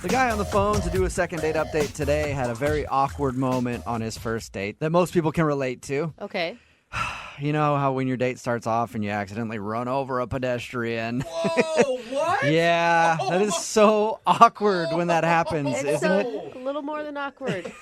The guy on the phone to do a second date update today had a very awkward moment on his first date that most people can relate to. Okay. You know how when your date starts off and you accidentally run over a pedestrian? Whoa, what? Yeah, that is so awkward when that happens, It's isn't it? a little more than awkward.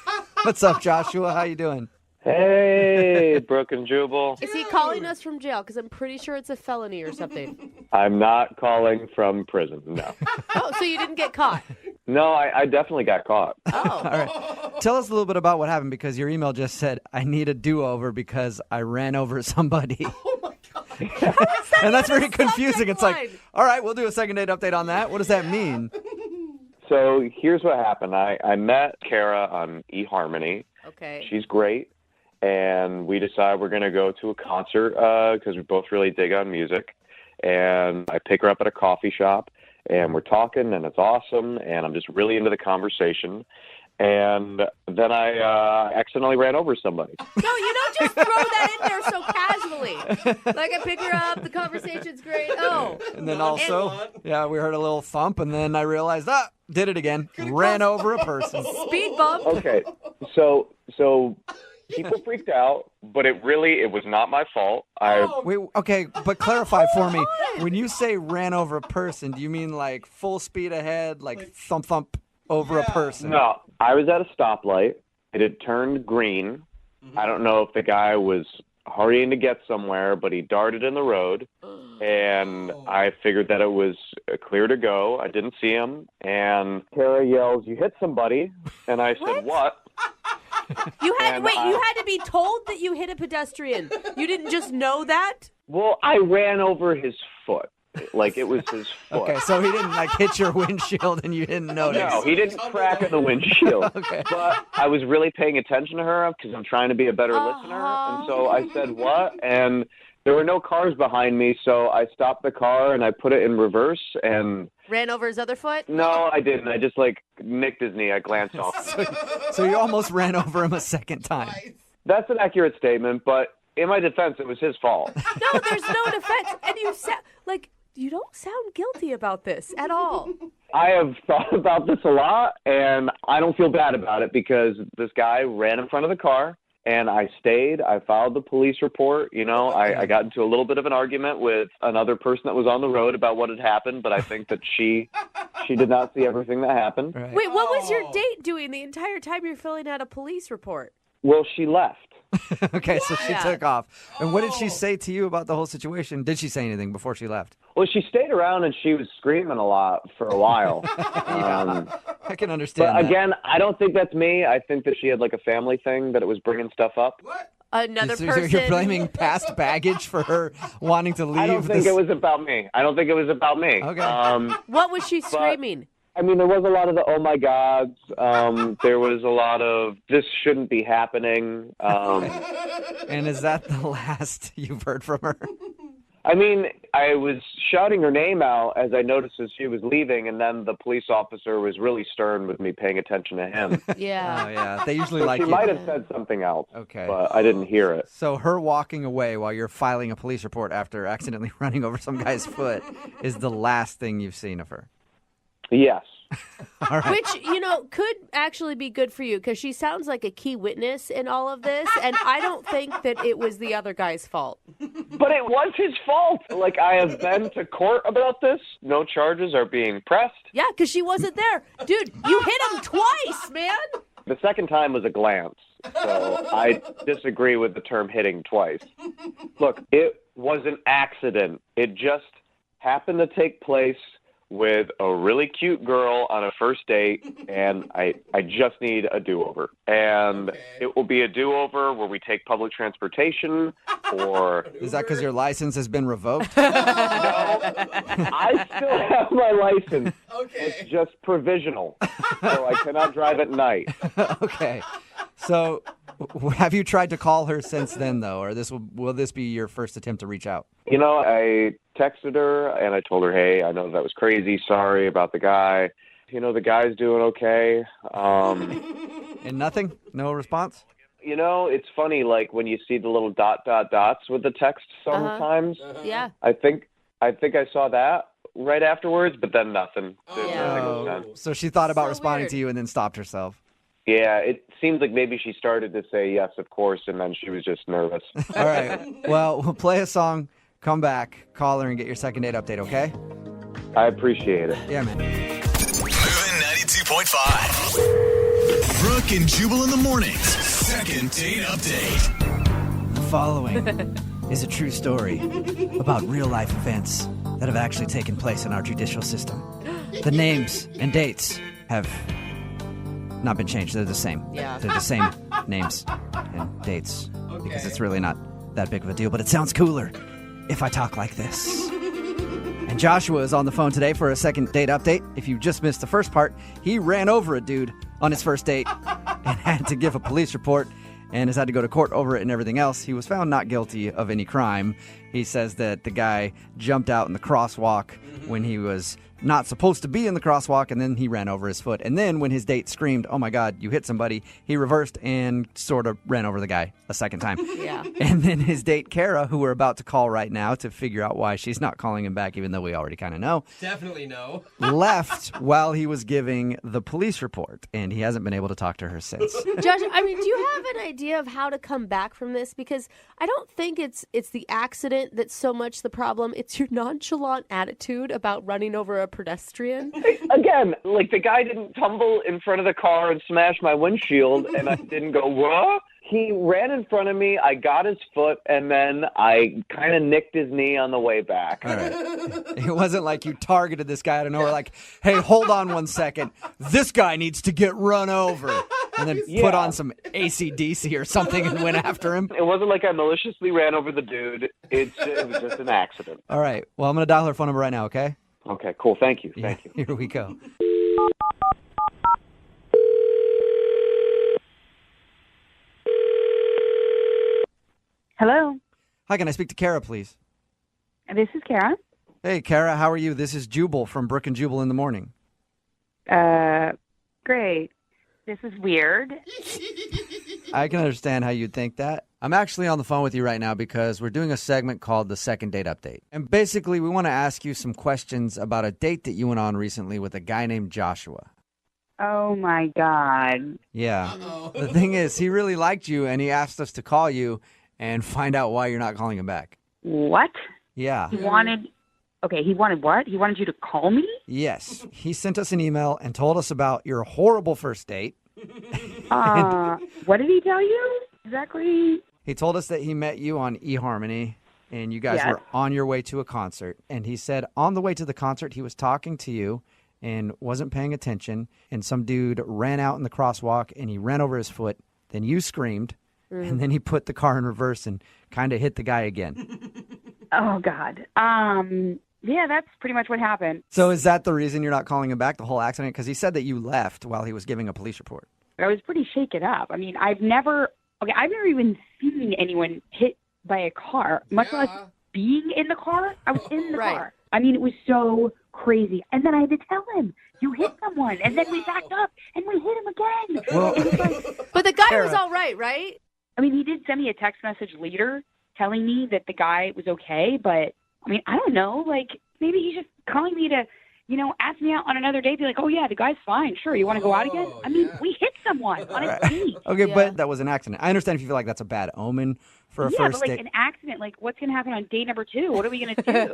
What's up, Joshua? How you doing? Hey, Brooke and Jubal. Is he calling us from jail? Because I'm pretty sure it's a felony or something. I'm not calling from prison, no. Oh, so you didn't get caught? No, I definitely got caught. Oh. All right. Tell us a little bit about what happened, because your email just said, I need a do-over because I ran over somebody. Oh, my God. And that's very a confusing. subject It's like, line? all right, we'll do a second date update on that. What does that mean? So here's what happened. I met Kara on eHarmony. Okay. She's great. And we decided we're going to go to a concert because we both really dig on music. And I pick her up at a coffee shop, and we're talking, and it's awesome. And I'm just really into the conversation. And then I accidentally ran over somebody. No, you don't just throw that in there so casually. Like, I pick her up, the conversation's great. Oh. And then also, yeah, we heard a little thump, and then I realized, did it again. Ran over a person. Speed bump. Okay, so people freaked out, but it was not my fault. Wait, okay, but clarify for me. When you say ran over a person, do you mean like full speed ahead, like thump over a person? No, I was at a stoplight. It had turned green. I don't know if the guy was hurrying to get somewhere, but he darted in the road, and I figured that it was clear to go. I didn't see him, and Kara yells, "You hit somebody," and I said, "What?" You had And you had to be told that you hit a pedestrian. You didn't just know that? Well, I ran over his foot. Like, it was his foot. Okay, so he didn't like hit your windshield and you didn't notice. No, he didn't crack in the windshield. Okay. But I was really paying attention to her because I'm trying to be a better listener. And so I said, "What?" And there were no cars behind me, so I stopped the car and I put it in reverse and... Ran over his other foot? No, I didn't. I just, nicked his knee. I glanced off. So you almost ran over him a second time. That's an accurate statement, but in my defense, it was his fault. No, there's no defense. And you don't sound guilty about this at all. I have thought about this a lot, and I don't feel bad about it because this guy ran in front of the car, and I stayed. I filed the police report. You know, I got into a little bit of an argument with another person that was on the road about what had happened, but I think that she did not see everything that happened. Right. Wait, what was your date doing the entire time you're filling out a police report? Well, she left. Okay, so she Yeah. took off. And what did she say to you about the whole situation? Did she say anything before she left? Well, she stayed around, and she was screaming a lot for a while. I can understand But that. again, I don't think that's me. I think that she had a family thing that it was bringing stuff up. What? Another So person. you're blaming past baggage for her wanting to leave? I don't think this... it was about me. Okay. What was she screaming? I mean, there was a lot of the "oh my gods." There was a lot of "this shouldn't be happening." And is that the last you've heard from her? I mean, I was shouting her name out as I noticed as she was leaving, and then the police officer was really stern with me paying attention to him. Yeah. Oh, yeah. They usually So like she it. might have said something else, Okay. but I didn't hear it. So her walking away while you're filing a police report after accidentally running over some guy's foot is the last thing you've seen of her. Yes. All right. Which, could actually be good for you because she sounds like a key witness in all of this. And I don't think that it was the other guy's fault. But it was his fault. I have been to court about this. No charges are being pressed. Yeah, because she wasn't there. Dude, you hit him twice, man. The second time was a glance. So I disagree with the term hitting twice. Look, it was an accident. It just happened to take place with a really cute girl on a first date, and I just need a do-over. And it will be a do-over where we take public transportation or... Is that because your license has been revoked? No, I still have my license. Okay. It's just provisional, so I cannot drive at night. Okay. So have you tried to call her since then, though, or will this be your first attempt to reach out? I texted her, and I told her, "Hey, I know that was crazy. Sorry about the guy. The guy's doing okay." And nothing? No response? It's funny, when you see the little ... dots with the text sometimes. Yeah. I think I saw that, right afterwards, but then nothing. Nothing Oh. was done. So she thought about So responding weird. to you and then stopped herself. Yeah, it seems like maybe she started to say yes, of course, and then she was just nervous. All right. Well, we'll play a song, come back, call her, and get your second date update, okay? I appreciate it. Yeah, man. Moving 92.5. Brooke and Jubal in the mornings. Second date update. The following is a true story about real-life events that have actually taken place in our judicial system. The names and dates have not been changed. They're the same. Yeah. They're the same names and dates because it's really not that big of a deal, but it sounds cooler if I talk like this. And Joshua is on the phone today for a second date update. If you just missed the first part, he ran over a dude on his first date and had to give a police report and has had to go to court over it and everything else. He was found not guilty of any crime. He says that the guy jumped out in the crosswalk when he was not supposed to be in the crosswalk, and then he ran over his foot. And then when his date screamed, "Oh my God, you hit somebody," he reversed and sort of ran over the guy a second time. Yeah. And then his date, Kara, who we're about to call right now to figure out why she's not calling him back, even though we already kind of know, Definitely no. left while he was giving the police report, and he hasn't been able to talk to her since. Josh, I mean, do you have an idea of how to come back from this? Because I don't think it's the accident that's so much the problem. It's your nonchalant attitude about running over a pedestrian. Again, like the guy didn't tumble in front of the car and smash my windshield, and I didn't go, what? He ran in front of me, I got his foot, and then I kind of nicked his knee on the way back. All right. It wasn't like you targeted this guy out of nowhere, like, hey, hold on 1 second. This guy needs to get run over. And then put on some AC/DC or something and went after him. It wasn't like I maliciously ran over the dude. It was just an accident. All right. Well, I'm going to dial her phone number right now, okay? Okay, cool. Thank you. Thank you. Here we go. Hello, Hi, can I speak to Kara, please? this is Kara. Hey, Kara, how are you? This is Jubal from Brooke and Jubal in the morning. Great. This is weird. I can understand how you'd think that. I'm actually on the phone with you right now because we're doing a segment called the Second Date Update. And basically, we want to ask you some questions about a date that you went on recently with a guy named Joshua. Oh my God. Yeah. Uh-oh. The thing is, he really liked you, and he asked us to call you and find out why you're not calling him back. What? Yeah. He wanted. Okay, he wanted what? He wanted you to call me? Yes. He sent us an email and told us about your horrible first date. What did he tell you exactly? He told us that he met you on eHarmony, and you guys Yes. were on your way to a concert. And he said on the way to the concert, he was talking to you and wasn't paying attention. And some dude ran out in the crosswalk, and he ran over his foot. Then you screamed, and then he put the car in reverse and kind of hit the guy again. Oh God. Yeah, that's pretty much what happened. So is that the reason you're not calling him back, the whole accident? Because he said that you left while he was giving a police report. I was pretty shaken up. I mean, I've never even seen anyone hit by a car, much less being in the car. I was in the Right. car. I mean, it was so crazy. And then I had to tell him, you hit someone. And then we backed up and we hit him again. Well, It was like, But the guy Kara. was all right? I mean, he did send me a text message later telling me that the guy was okay. But, I mean, I don't know. Like, maybe he's just calling me to, ask me out on another date. Be like, oh, yeah, the guy's fine. Sure, you want to go out again? I mean, we hit someone on a date. okay, Yeah. but that was an accident. I understand if you feel like that's a bad omen for a Yeah, first but like date. an accident, like what's going to happen on date number 2? What are we going to do?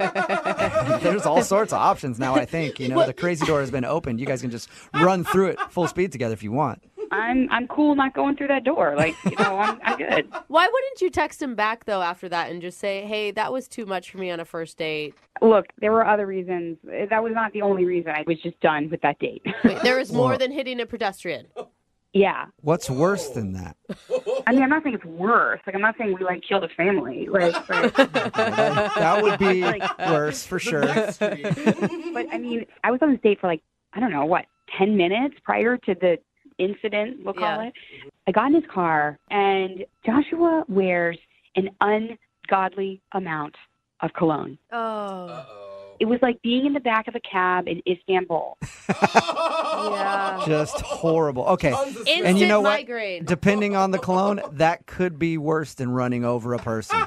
There's all sorts of options now, I think. The crazy door has been opened. You guys can just run through it full speed together if you want. I'm cool not going through that door. Like, I'm good. Why wouldn't you text him back, though, after that and just say, hey, that was too much for me on a first date? Look, there were other reasons. That was not the only reason. I was just done with that date. Wait, there was more than hitting a pedestrian. Yeah. What's worse than that? I mean, I'm not saying it's worse. Like, I'm not saying we, killed a family. Like, That would be worse for sure. but, I mean, I was on this date for, I don't know, 10 minutes prior to the incident, we'll call Yeah. it. I got in his car, and Joshua wears an ungodly amount of cologne. Oh. It was like being in the back of a cab in Istanbul. Yeah. Just horrible. Okay. Instant And you know what? migraine. Depending on the cologne, that could be worse than running over a person.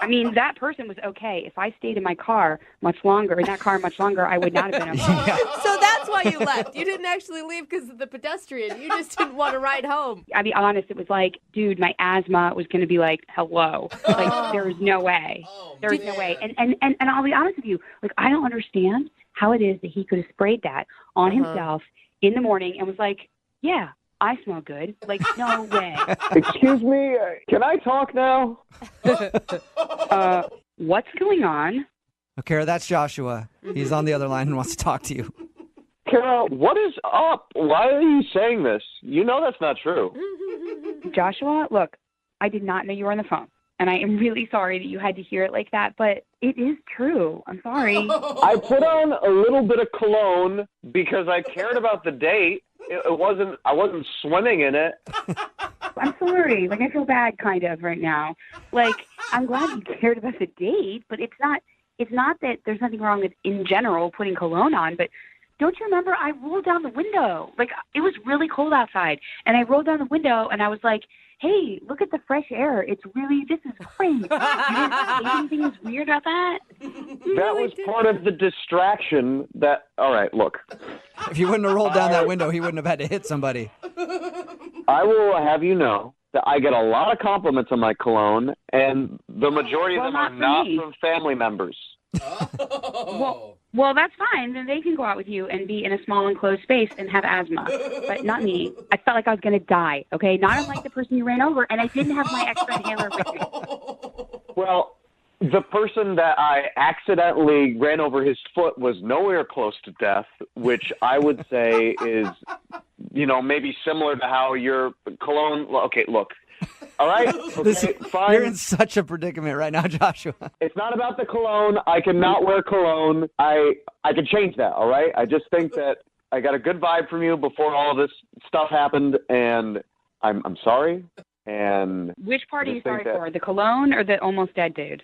I mean, that person was okay. If I stayed in my car much longer, I would not have been okay. So that's why you left. You didn't actually leave because of the pedestrian. You just didn't want to ride home. I'll be honest, it was like, dude, my asthma was going to be like, hello. Like, there was no way. There was no way. And I'll be honest with you, like, I don't understand how it is that he could have sprayed that on himself in the morning and was like, yeah, I smell good. Like, no way. Excuse me, can I talk now? What's going on? Oh, Kara, that's Joshua. He's on the other line and wants to talk to you. Kara, what is up? Why are you saying this? You know that's not true. Joshua, look, I did not know you were on the phone. And I am really sorry that you had to hear it like that, but it is true. I'm sorry. I put on a little bit of cologne because I cared about the date. I wasn't swimming in it. I'm sorry. Like, I feel bad kind of right now. Like, I'm glad you cared about the date, but it's not that there's nothing wrong with, in general, putting cologne on, but don't you remember I rolled down the window? Like, it was really cold outside, and I rolled down the window, and I was like, hey, look at the fresh air. This is great. You didn't think anything was weird about that? That was part of the distraction that, all right, look. If you wouldn't have rolled down that window, he wouldn't have had to hit somebody. I will have you know that I get a lot of compliments on my cologne, and the majority of them are not from family members. Well, that's fine. Then they can go out with you and be in a small enclosed space and have asthma, but not me. I felt like I was going to die, okay? Not unlike the person you ran over, and I didn't have my extra inhaler with me. Well, the person that I accidentally ran over his foot was nowhere close to death, which I would say is, maybe similar to how your cologne. Okay, look. All right, okay, fine. You're in such a predicament right now, Joshua. It's not about the cologne. I cannot wear cologne. I can change that, all right? I just think that I got a good vibe from you before all of this stuff happened, and I'm sorry. And which part are you sorry for, the cologne or the almost dead dude?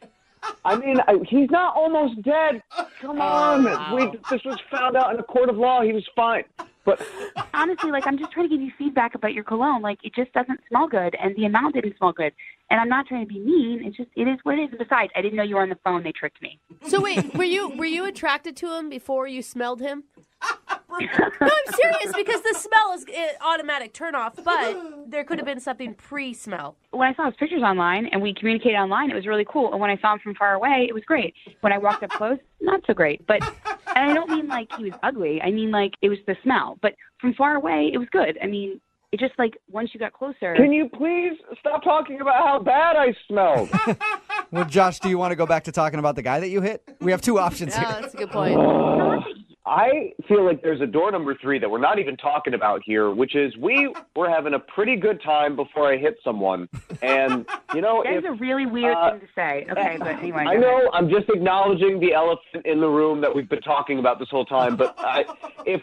I mean, he's not almost dead. Come on. Wow. This was found out in a court of law. He was fine. But honestly, like, I'm just trying to give you feedback about your cologne. Like, it just doesn't smell good, and the amount didn't smell good. And I'm not trying to be mean. It is what it is. And besides, I didn't know you were on the phone. They tricked me. So wait, were you attracted to him before you smelled him? No, I'm serious, because the smell is automatic turnoff, but there could have been something pre-smell. When I saw his pictures online and we communicated online, it was really cool. And when I saw him from far away, it was great. When I walked up close, not so great. But and I don't mean like he was ugly. I mean like it was the smell. But from far away, it was good. I mean, it just like once you got closer. Can you please stop talking about how bad I smelled? Well, Josh, do you want to go back to talking about the guy that you hit? We have two options here. That's a good point. I feel like there's a door number 3 that we're not even talking about here, which is we were having a pretty good time before I hit someone. And, that's a really weird thing to say. Okay, but anyway. I know, I'm just acknowledging the elephant in the room that we've been talking about this whole time. But if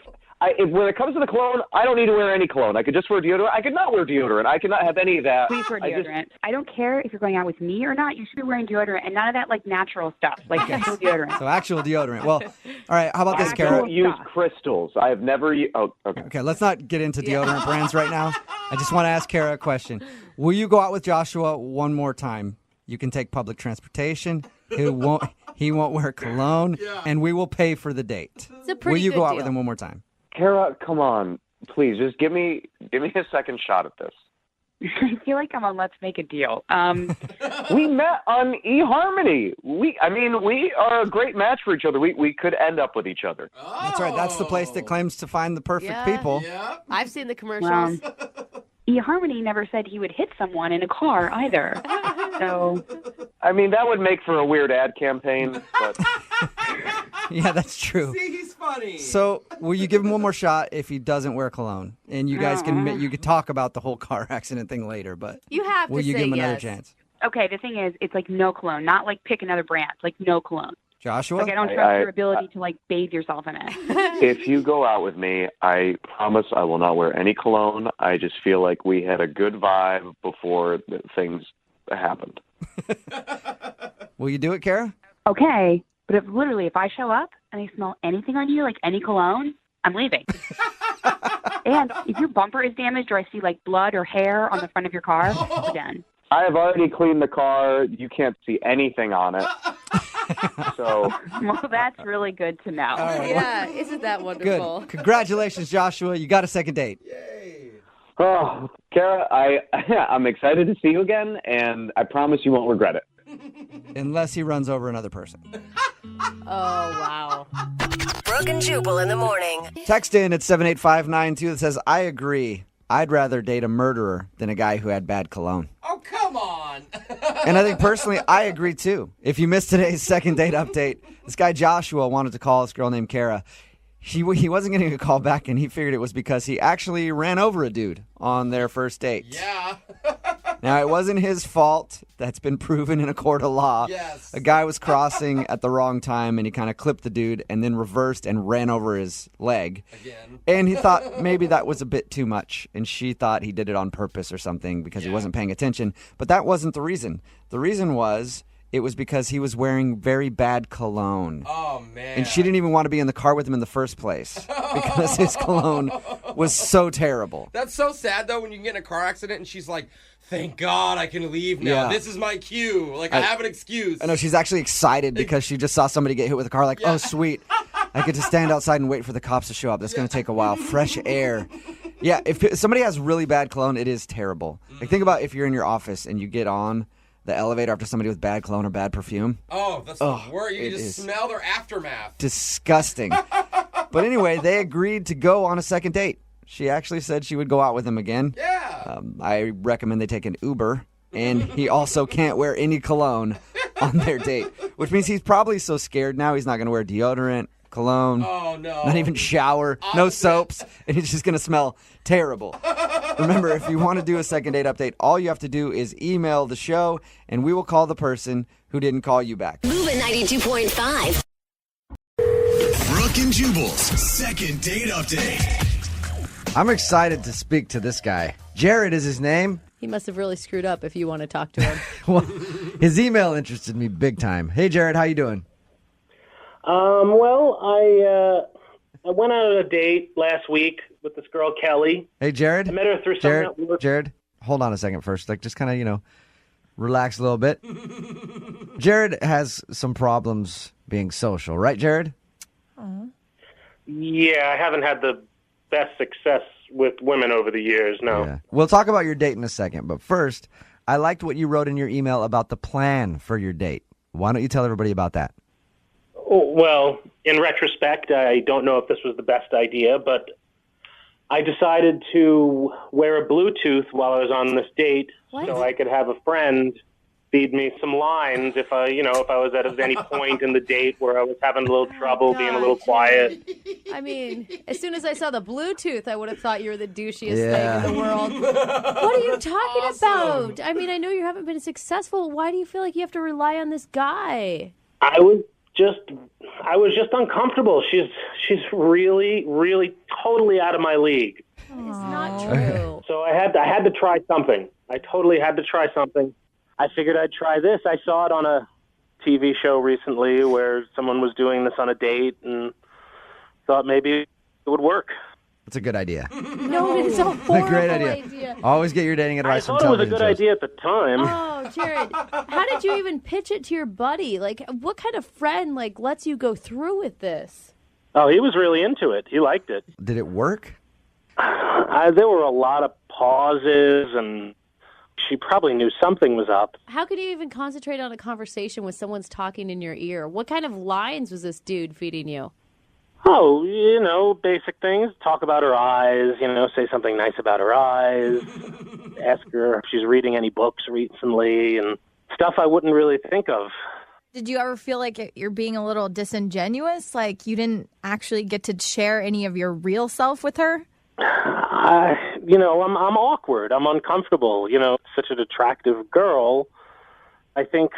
when it comes to the cologne, I don't need to wear any cologne. I could just wear deodorant. I could not wear deodorant. I could not have any of that. Please wear deodorant. I don't care if you're going out with me or not. You should be wearing deodorant and none of that like natural stuff, like actual deodorant. So actual deodorant. Well, all right. How about this, Kara? I don't use crystals. I have never. Okay. Okay. Let's not get into deodorant brands right now. I just want to ask Kara a question. Will you go out with Joshua one more time? You can take public transportation. He won't wear cologne, and we will pay for the date. It's a pretty Will you good go out deal. with him one more time? Kara, come on, please, just give me a second shot at this. I feel like I'm on Let's Make a Deal. We met on eHarmony. We are a great match for each other. We could end up with each other. Oh. That's right. That's the place that claims to find the perfect people. Yeah. I've seen the commercials. eHarmony never said he would hit someone in a car either. So, I mean, that would make for a weird ad campaign, but Yeah, that's true. See, he's funny. So, will you give him one more shot if he doesn't wear cologne? And you guys can talk about the whole car accident thing later, but You have will to you say give him another yes. chance? okay, the thing is, it's like no cologne, not like pick another brand, like no cologne. Joshua? Like I don't trust your ability to like bathe yourself in it. if you go out with me, I promise I will not wear any cologne. I just feel like we had a good vibe before things happened. Will you do it, Kara? Okay, but if I show up and I smell anything on you, like any cologne, I'm leaving. And if your bumper is damaged or I see like blood or hair on the front of your car, we're done. I have already cleaned the car. You can't see anything on it. So, Well, that's really good to know. Yeah, isn't that wonderful? Good. Congratulations, Joshua. You got a second date. oh, Kara, I'm excited to see you again, and I promise you won't regret it. Unless he runs over another person. Oh, wow. Brooke and Jubal in the morning. Text in at 78592 that says, I agree. I'd rather date a murderer than a guy who had bad cologne. Oh, come on. And I think personally, I agree too. If you missed today's second date update, this guy Joshua wanted to call this girl named Kara. He wasn't getting a call back, and he figured it was because he actually ran over a dude on their first date. Yeah. Now, it wasn't his fault. That's been proven in a court of law. Yes. A guy was crossing at the wrong time, and he kind of clipped the dude and then reversed and ran over his leg. Again. And he thought maybe that was a bit too much, and she thought he did it on purpose or something because he wasn't paying attention. But that wasn't the reason. The reason was it was because he was wearing very bad cologne. Oh, man. And she didn't even want to be in the car with him in the first place because his cologne was so terrible. That's so sad, though, when you get in a car accident and she's like, thank God I can leave now. Yeah. This is my cue. Like, I have an excuse. I know she's actually excited because she just saw somebody get hit with a car. Like, oh, sweet. I get to stand outside and wait for the cops to show up. That's going to take a while. Fresh air. Yeah, if somebody has really bad cologne, it is terrible. Like, think about if you're in your office and you get on the elevator after somebody with bad cologne or bad perfume. Oh, that's the worst. You it just is smell their aftermath. Disgusting. But anyway, they agreed to go on a second date. She actually said she would go out with him again. Yeah. I recommend they take an Uber. And he also can't wear any cologne on their date, which means he's probably so scared now he's not going to wear deodorant, cologne, Oh, no. not even shower, no soaps, and he's just going to smell terrible. Remember, if you want to do a second date update, all you have to do is email the show, and we will call the person who didn't call you back. Moving 92.5. Brooke and Jubal's second date update. I'm excited to speak to this guy. Jared is his name. He must have really screwed up if you want to talk to him. Well, his email interested me big time. Hey, Jared, how you doing? Well, I went on a date last week with this girl, Kelly. Hey, Jared. I met her through Jared, something at work. Jared, hold on a second first. Like, just kind of, relax a little bit. Jared has some problems being social, right, Jared? Yeah, I haven't had the best success with women over the years, no. Yeah. We'll talk about your date in a second, but first, I liked what you wrote in your email about the plan for your date. Why don't you tell everybody about that? Oh, well, in retrospect, I don't know if this was the best idea, but I decided to wear a Bluetooth while I was on this date so I could have a friend feed me some lines if I was at any point in the date where I was having a little trouble, being a little quiet. I mean, as soon as I saw the Bluetooth, I would have thought you were the douchiest thing in the world. What are you talking about? I mean, I know you haven't been successful. Why do you feel like you have to rely on this guy? I was just uncomfortable. She's really, really totally out of my league. It's not true. So I had to try something. I totally had to try something. I figured I'd try this. I saw it on a TV show recently where someone was doing this on a date and thought maybe it would work. It's a good idea. No, it's a horrible Great idea. Always get your dating I advice from thought it was a television good shows. idea at the time. Oh, Jared, how did you even pitch it to your buddy? Like, what kind of friend, lets you go through with this? Oh, he was really into it. He liked it. Did it work? There were a lot of pauses, and she probably knew something was up. How could you even concentrate on a conversation when someone's talking in your ear? What kind of lines was this dude feeding you? Oh, basic things. Talk about her eyes, say something nice about her eyes. Ask her if she's reading any books recently and stuff I wouldn't really think of. Did you ever feel like you're being a little disingenuous? Like you didn't actually get to share any of your real self with her? I'm awkward. I'm uncomfortable. Such an attractive girl. I think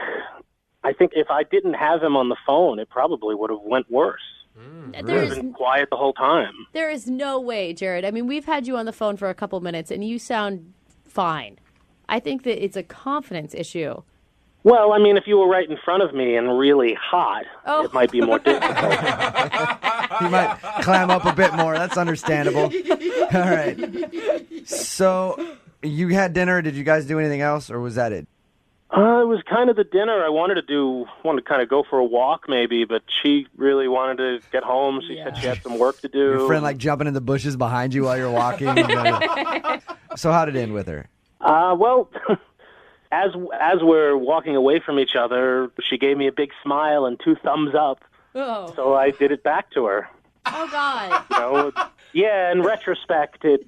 if I didn't have him on the phone, it probably would have went worse. I've been quiet the whole time. There is no way, Jared. I mean, we've had you on the phone for a couple minutes, and you sound fine. I think that it's a confidence issue. Well, I mean, if you were right in front of me and really hot, it might be more difficult. You might clam up a bit more. That's understandable. All right. So you had dinner. Did you guys do anything else, or was that it? It was kind of the dinner. I wanted to kind of go for a walk maybe, but she really wanted to get home. She said she had some work to do. Your friend like jumping in the bushes behind you while you're walking. So how did it end with her? Well, as we're walking away from each other, she gave me a big smile and 2 thumbs up. Oh. So I did it back to her. Oh, God. Yeah, in retrospect, it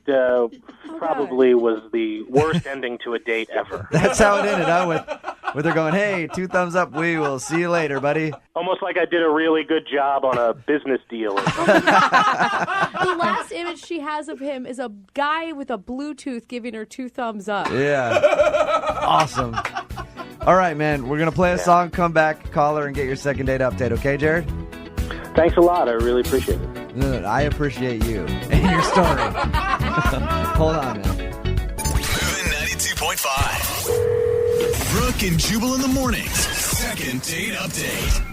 probably was the worst ending to a date ever. That's how it ended, huh? With her going, hey, 2 thumbs up, we will see you later, buddy. Almost like I did a really good job on a business deal. The last image she has of him is a guy with a Bluetooth giving her 2 thumbs up. Yeah. Awesome. All right, man, we're going to play a song, come back, call her, and get your second date update, okay, Jared? Thanks a lot. I really appreciate it. No, I appreciate you and your story. Hold on, man. Moving 92.5. Brooke and Jubal in the mornings. Second date update.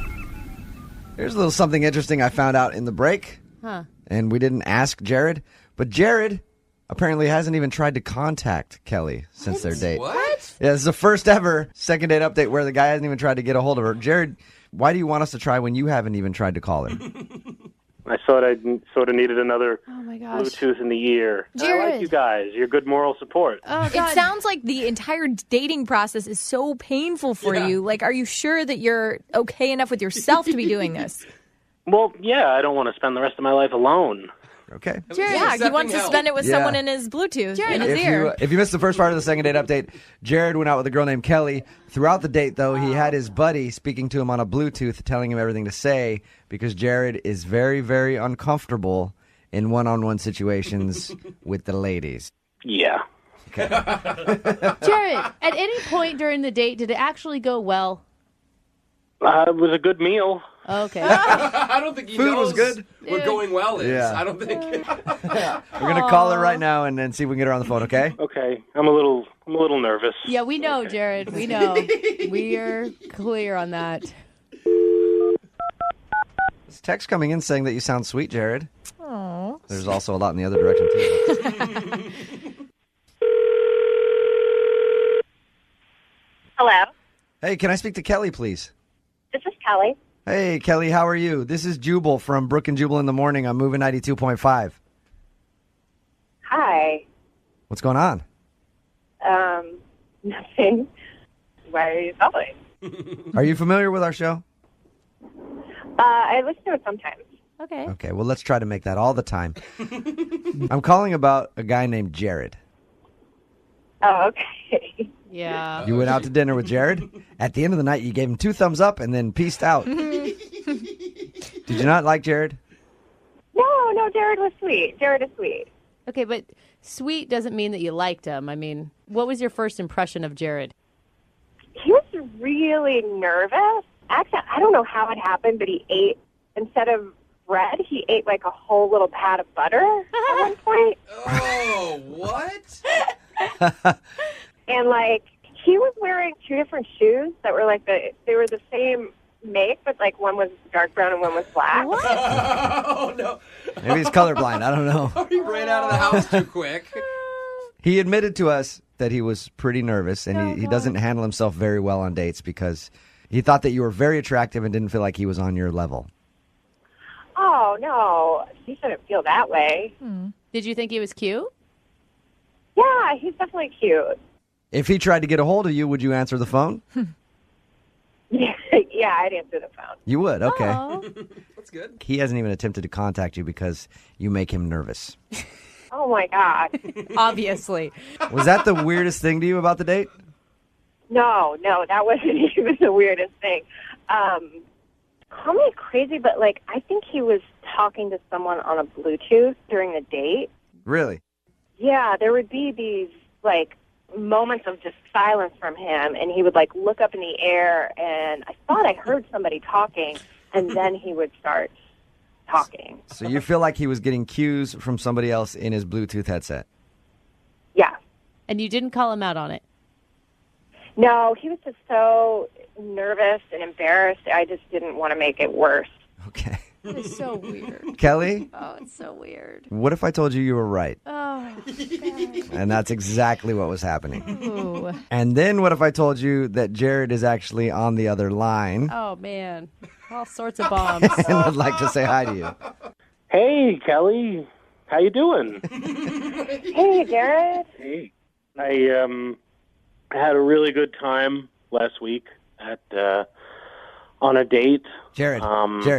Here's a little something interesting I found out in the break. Huh. And we didn't ask Jared, but Jared apparently hasn't even tried to contact Kelly since their date. What? Yeah, this is the first ever second date update where the guy hasn't even tried to get a hold of her. Jared, why do you want us to try when you haven't even tried to call her? I thought I sort of needed another my gosh. Bluetooth in the ear. I Jared. like you guys. You're good moral support. Oh, It God. sounds like the entire dating process is so painful for you. Like, are you sure that you're okay enough with yourself to be doing this? Well, yeah, I don't want to spend the rest of my life alone. Okay. Jared, Yeah, he wants to spend it with Yeah. someone in his Bluetooth, in his If ear. you missed the first part of the second date update, Jared went out with a girl named Kelly. Throughout the date, though, he had his buddy speaking to him on a Bluetooth, telling him everything to say, because Jared is very, very uncomfortable in one-on-one situations with the ladies. Yeah. Jared, at any point during the date, did it actually go well? It was a good meal. Okay. I don't think he Food knows was good. what going well is. Yeah. I don't think. We're going to call her right now and then see if we can get her on the phone, okay? Okay, I'm a little nervous. Yeah, we know, Jared. We know. We're clear on that. This text coming in saying that you sound sweet, Jared. Aw. There's also a lot in the other direction, too. Hello, Hey, can I speak to Kelly, please? this is Kelly. Hey, Kelly, how are you? This is Jubal from Brooke and Jubal in the Morning. I'm moving 92.5. Hi. What's going on? Nothing. Why are you calling? Are you familiar with our show? I listen to it sometimes. Okay. Okay, well, let's try to make that all the time. I'm calling about a guy named Jared. Oh, okay. Yeah. You went out to dinner with Jared. At the end of the night, you gave him 2 thumbs up and then peaced out. Did you not like Jared? No, Jared was sweet. Jared is sweet. Okay, but sweet doesn't mean that you liked him. I mean, what was your first impression of Jared? He was really nervous. Actually, I don't know how it happened, but he ate, instead of bread, he ate like a whole little pat of butter at one point. Oh, what? And like, he was wearing 2 different shoes that were like they were the same make, but like one was dark brown and one was black. Oh no! Maybe he's colorblind. I don't know. He ran out of the house too quick. He admitted to us that he was pretty nervous and he doesn't handle himself very well on dates because he thought that you were very attractive and didn't feel like he was on your level. Oh no, he shouldn't feel that way. Did you think he was cute? Yeah, he's definitely cute. If he tried to get a hold of you, would you answer the phone? Yeah, I'd answer the phone. You would, okay. Aw. That's good. He hasn't even attempted to contact you because you make him nervous. Oh my God. Obviously. Was that the weirdest thing to you about the date? No, that wasn't even the weirdest thing. Call me crazy, but like I think he was talking to someone on a Bluetooth during the date. Really? Yeah, there would be these like moments of just silence from him, and he would like look up in the air, and I thought I heard somebody talking, and then he would start talking. So you feel like he was getting cues from somebody else in his Bluetooth headset? Yeah. And you didn't call him out on it? No, he was just so nervous and embarrassed. I just didn't want to make it worse. Okay. That is so weird. Kelly, Oh, it's so weird. what if I told you you were right? Oh, God. And that's exactly what was happening. Ooh. And then what if I told you that Jared is actually on the other line Oh, man. All sorts of bombs. and would like to say hi to you? Hey, Kelly. How you doing? Hey, Jared. Hey. I had a really good time last week at on a date. Jared,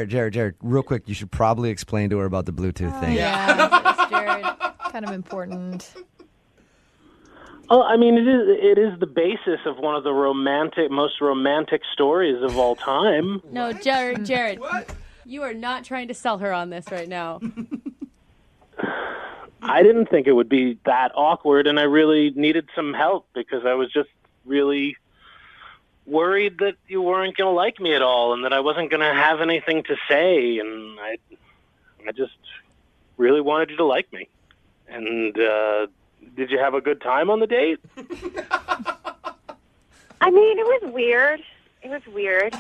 Jared, real quick, you should probably explain to her about the Bluetooth thing. Yeah, Jared. Kind of important. Oh, I mean, it is the basis of one of the most romantic stories of all time. No, Jared. You are not trying to sell her on this right now. I didn't think it would be that awkward, and I really needed some help because I was just really worried that you weren't going to like me at all and that I wasn't going to have anything to say, and I just really wanted you to like me. And did you have a good time on the date? I mean, it was weird.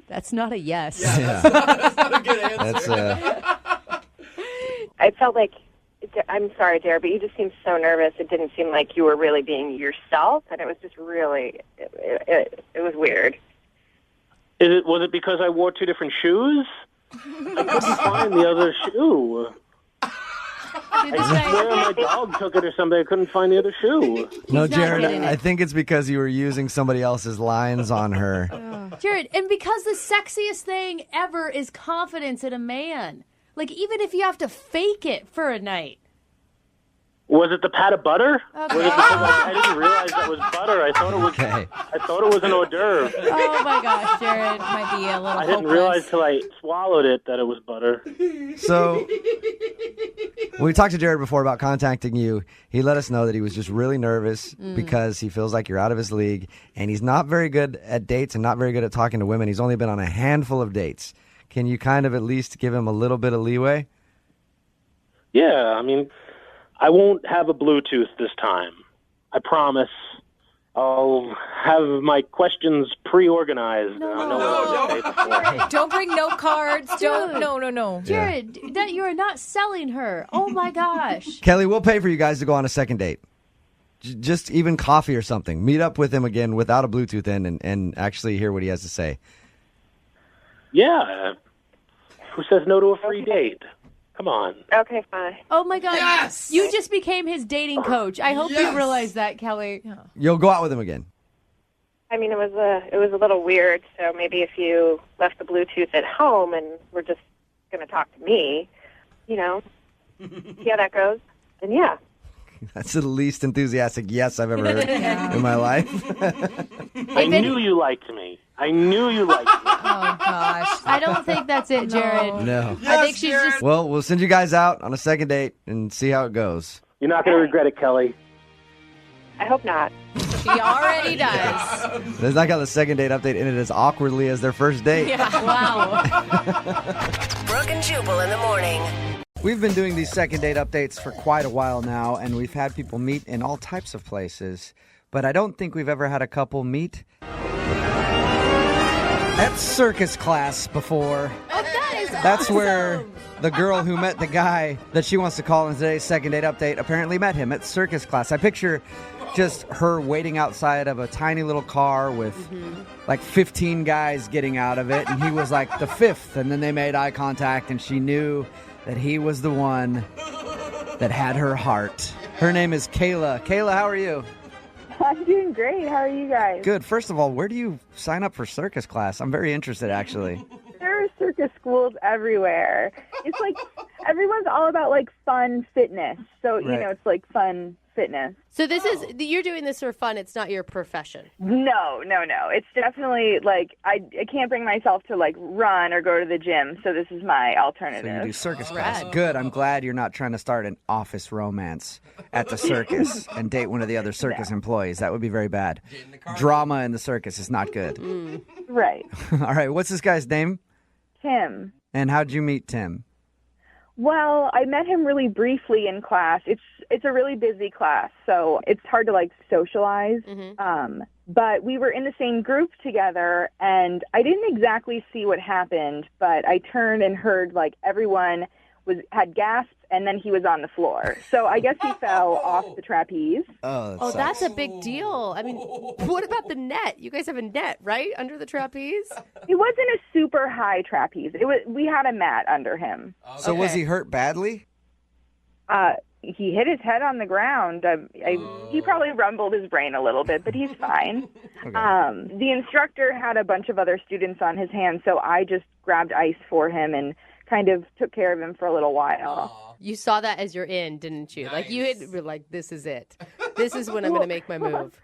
That's not a yes. Yeah. That's not a good answer. That's I felt like, I'm sorry, Jared, but you just seemed so nervous. It didn't seem like you were really being yourself, and it was just really, it was weird. Was it because I wore two different shoes? I couldn't find the other shoe. I swear my dog took it or something. I couldn't find the other shoe. No, not Jared, getting it. I think it's because you were using somebody else's lines on her. Jared, and because the sexiest thing ever is confidence in a man. Like, even if you have to fake it for a night. Was it the pat of butter? Okay. Was it because I didn't realize that was butter? I thought it was. Okay. I thought it was an hors d'oeuvre. Oh, my gosh, Jared. Might be a little I didn't realize till I swallowed it that it was butter. So, when we talked to Jared before about contacting you, he let us know that he was just really nervous because he feels like you're out of his league, and he's not very good at dates and not very good at talking to women. He's only been on a handful of dates. Can you kind of at least give him a little bit of leeway? Yeah, I mean, I won't have a Bluetooth this time. I promise. I'll have my questions pre-organized. No. Don't bring note cards. Don't. No. Jared, that you are not selling her. Oh, my gosh. Kelly, we'll pay for you guys to go on a second date. Just even coffee or something. Meet up with him again without a Bluetooth in and actually hear what he has to say. Yeah. Who says no to a free date? Come on. Okay, fine. Oh, my God. Yes! You just became his dating coach. I hope you realize that, Kelly. Yeah. You'll go out with him again. I mean, it was a little weird, so maybe if you left the Bluetooth at home and were just going to talk to me, see how that goes, then yeah. That's the least enthusiastic yes I've ever heard in my life. I knew you liked me. Oh, gosh. I don't think that's it, Jared. No. Yes, I think she's Jared. just... Well, we'll send you guys out on a second date and see how it goes. You're not going to regret it, Kelly. I hope not. She already does. There's not got the second date update in it as awkwardly as their first date. Yeah. Wow. Brooke and Jubal in the morning. We've been doing these second date updates for quite a while now, and we've had people meet in all types of places. But I don't think we've ever had a couple meet at circus class before. Oh, that is That's awesome. where the girl who met the guy that she wants to call in today's second date update apparently met him at circus class. I picture just her waiting outside of a tiny little car with like 15 guys getting out of it, and he was like the fifth, and then they made eye contact, and she knew that he was the one that had her heart. Her name is Kayla. Kayla, how are you? I'm doing great. How are you guys? Good. First of all, where do you sign up for circus class? I'm very interested, actually. There are circus schools everywhere. It's like everyone's all about like fun fitness. So, you know, it's like fun fitness. So this is, you're doing this for fun. It's not your profession. No. It's definitely like I can't bring myself to like run or go to the gym. So this is my alternative. So you do circus class. Good. I'm glad you're not trying to start an office romance at the circus and date one of the other circus employees. That would be very bad. Drama in the circus is not good. Right. All right. What's this guy's name? Tim. And how'd you meet Tim? Well, I met him really briefly in class. It's a really busy class, so it's hard to like socialize. But we were in the same group together, and I didn't exactly see what happened, but I turned and heard like everyone had gasped, and then he was on the floor. So I guess he fell off the trapeze. Oh, that's a big deal. I mean, what about the net? You guys have a net, right, under the trapeze? It wasn't a super high trapeze. We had a mat under him. So was he hurt badly? He hit his head on the ground. He probably rumbled his brain a little bit, but he's fine. Okay. The instructor had a bunch of other students on his hands, so I just grabbed ice for him and kind of took care of him for a little while. You saw that as you're in, didn't you? Nice. Like you were like, this is it. This is when I'm going to make my move.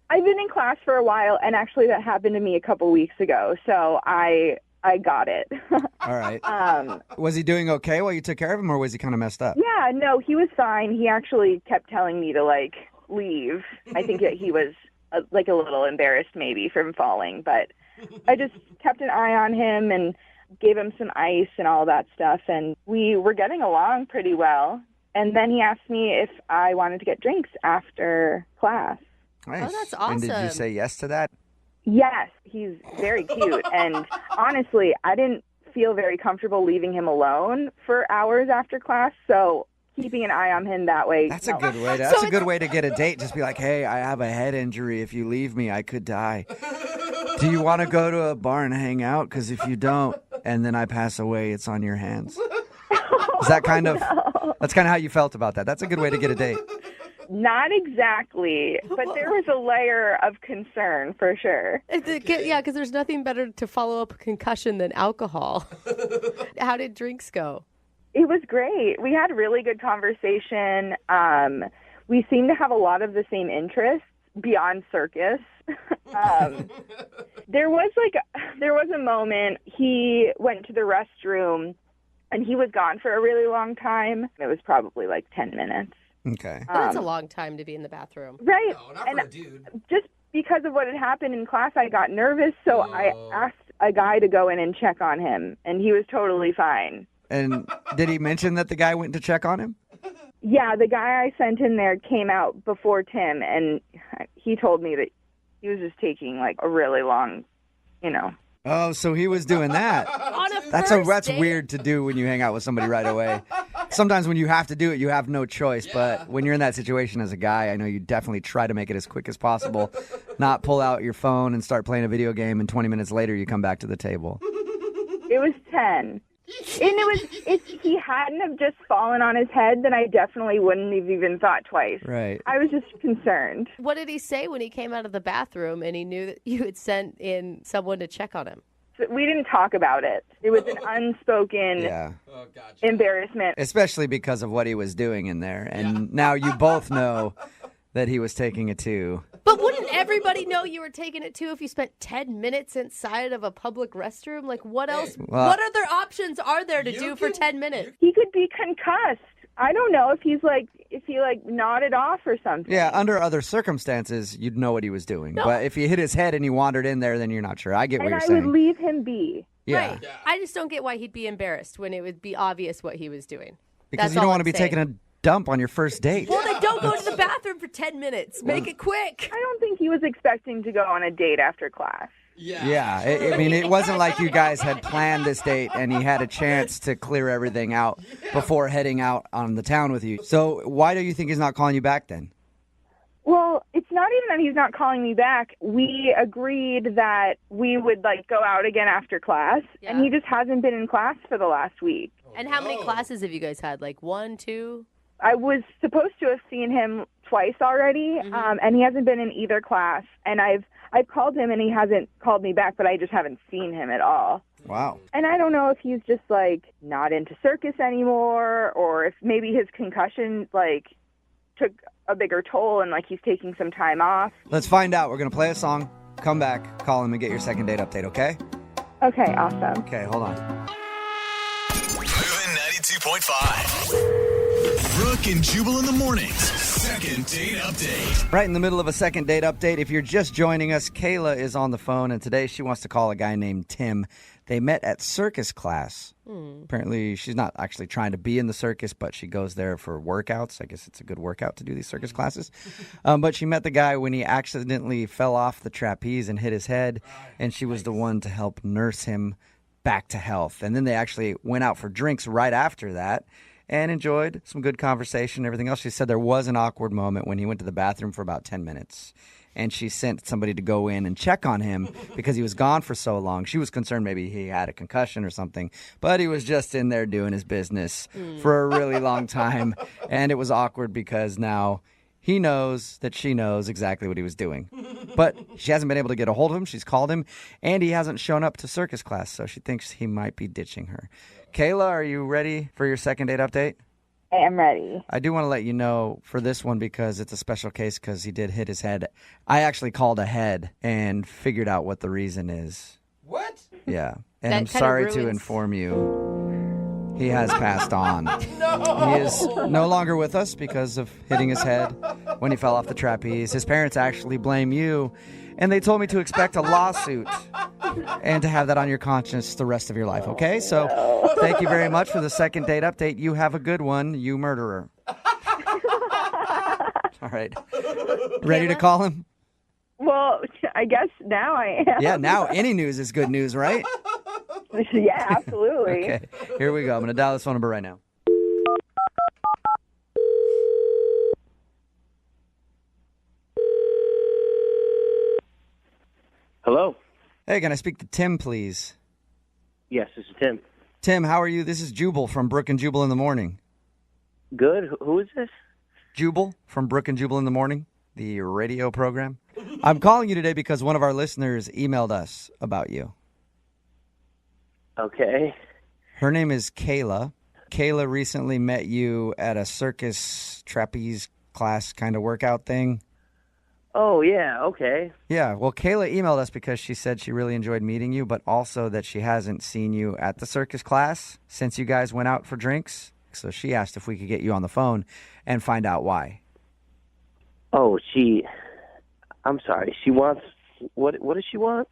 I've been in class for a while, and actually that happened to me a couple weeks ago, so I got it. All right. Was he doing okay while you took care of him, or was he kind of messed up? Yeah, no, he was fine. He actually kept telling me to, like, leave. I think that he was, a little embarrassed maybe from falling, but I just kept an eye on him and gave him some ice and all that stuff, and we were getting along pretty well. And then he asked me if I wanted to get drinks after class. Nice. Oh, that's awesome. And did you say yes to that? Yes, he's very cute. And honestly, I didn't feel very comfortable leaving him alone for hours after class. So keeping an eye on him that way. That's a good way. That's a good way to get a date. Just be like, hey, I have a head injury. If you leave me, I could die. Do you want to go to a bar and hang out? Because if you don't, and then I pass away, it's on your hands. Is that kind of? That's kind of how you felt about that. That's a good way to get a date. Not exactly, but there was a layer of concern for sure. Yeah, because there's nothing better to follow up a concussion than alcohol. How did drinks go? It was great. We had really good conversation. We seemed to have a lot of the same interests beyond circus. There was a moment he went to the restroom and he was gone for a really long time. It was probably like 10 minutes. Okay. That's a long time to be in the bathroom. Right. No, not for a dude. Just because of what had happened in class, I got nervous, so I asked a guy to go in and check on him, and he was totally fine. And did he mention that the guy went to check on him? Yeah, the guy I sent in there came out before Tim, and he told me that he was just taking like a really long, Oh, so he was doing that. That's date? weird to do when you hang out with somebody right away. Sometimes when you have to do it, you have no choice. But when you're in that situation as a guy, I know you definitely try to make it as quick as possible. Not pull out your phone and start playing a video game, and 20 minutes later you come back to the table. It was 10. And if he hadn't have just fallen on his head, then I definitely wouldn't have even thought twice. Right. I was just concerned. What did he say when he came out of the bathroom and he knew that you had sent in someone to check on him? So we didn't talk about it. It was an unspoken embarrassment. Especially because of what he was doing in there. And now you both know that he was taking it too. But wouldn't everybody know you were taking it too if you spent 10 minutes inside of a public restroom? Like, what else? Well, what other options are there to do for 10 minutes? He could be concussed. I don't know if he nodded off or something. Yeah, under other circumstances, you'd know what he was doing. No. But if he hit his head and he wandered in there, then you're not sure. I get what you're And I saying. would leave him be. Yeah. Right. I just don't get why he'd be embarrassed when it would be obvious what he was doing. Because That's you don't all want to I'm be saying. taking a dump on your first date. Well, then don't go to the bathroom for 10 minutes. Make it quick. I don't think he was expecting to go on a date after class. Yeah, I mean, it wasn't like you guys had planned this date and he had a chance to clear everything out before heading out on the town with you. So why do you think he's not calling you back then? Well, it's not even that he's not calling me back. We agreed that we would go out again after class, and he just hasn't been in class for the last week. And how many classes have you guys had? Like 1, 2? I was supposed to have seen him twice already, and he hasn't been in either class. And I've called him, and he hasn't called me back, but I just haven't seen him at all. Wow. And I don't know if he's just not into circus anymore, or if maybe his concussion took a bigger toll and he's taking some time off. Let's find out. We're going to play a song, come back, call him, and get your second date update, okay? Okay, awesome. Okay, hold on. Moving 92.5. Brooke and Jubal in the mornings. Second date update. Right in the middle of a second date update. If you're just joining us, Kayla is on the phone, and today she wants to call a guy named Tim. They met at circus class. Apparently, she's not actually trying to be in the circus, but she goes there for workouts. I guess it's a good workout to do these circus classes. But she met the guy when he accidentally fell off the trapeze and hit his head, and she was the one to help nurse him back to health. And then they actually went out for drinks right after that and enjoyed some good conversation and everything else. She said there was an awkward moment when he went to the bathroom for about 10 minutes. And she sent somebody to go in and check on him because he was gone for so long. She was concerned maybe he had a concussion or something, but he was just in there doing his business for a really long time. And it was awkward because now he knows that she knows exactly what he was doing. But she hasn't been able to get a hold of him. She's called him, and he hasn't shown up to circus class, so she thinks he might be ditching her. Kayla, are you ready for your second date update? I am ready. I do want to let you know for this one because it's a special case because he did hit his head. I actually called ahead and figured out what the reason is. What? Yeah. And That I'm kinda sorry to ruins- inform you, he has passed on. No. He is no longer with us because of hitting his head when he fell off the trapeze. His parents actually blame you, and they told me to expect a lawsuit and to have that on your conscience the rest of your life, okay? So thank you very much for the second date update. You have a good one, you murderer. All right. Ready to call him? Well, I guess now I am. Yeah, now any news is good news, right? Yeah, absolutely. Okay, here we go. I'm going to dial this phone number right now. Hello. Hey, can I speak to Tim, please? Yes, this is Tim. Tim, how are you? This is Jubal from Brooke and Jubal in the Morning. Good. Who is this? Jubal from Brooke and Jubal in the Morning, the radio program. I'm calling you today because one of our listeners emailed us about you. Okay. Her name is Kayla. Kayla recently met you at a circus trapeze class kind of workout thing. Oh, yeah, okay. Yeah, well, Kayla emailed us because she said she really enjoyed meeting you, but also that she hasn't seen you at the circus class since you guys went out for drinks. So she asked if we could get you on the phone and find out why. Oh, I'm sorry. She wants, what does she want?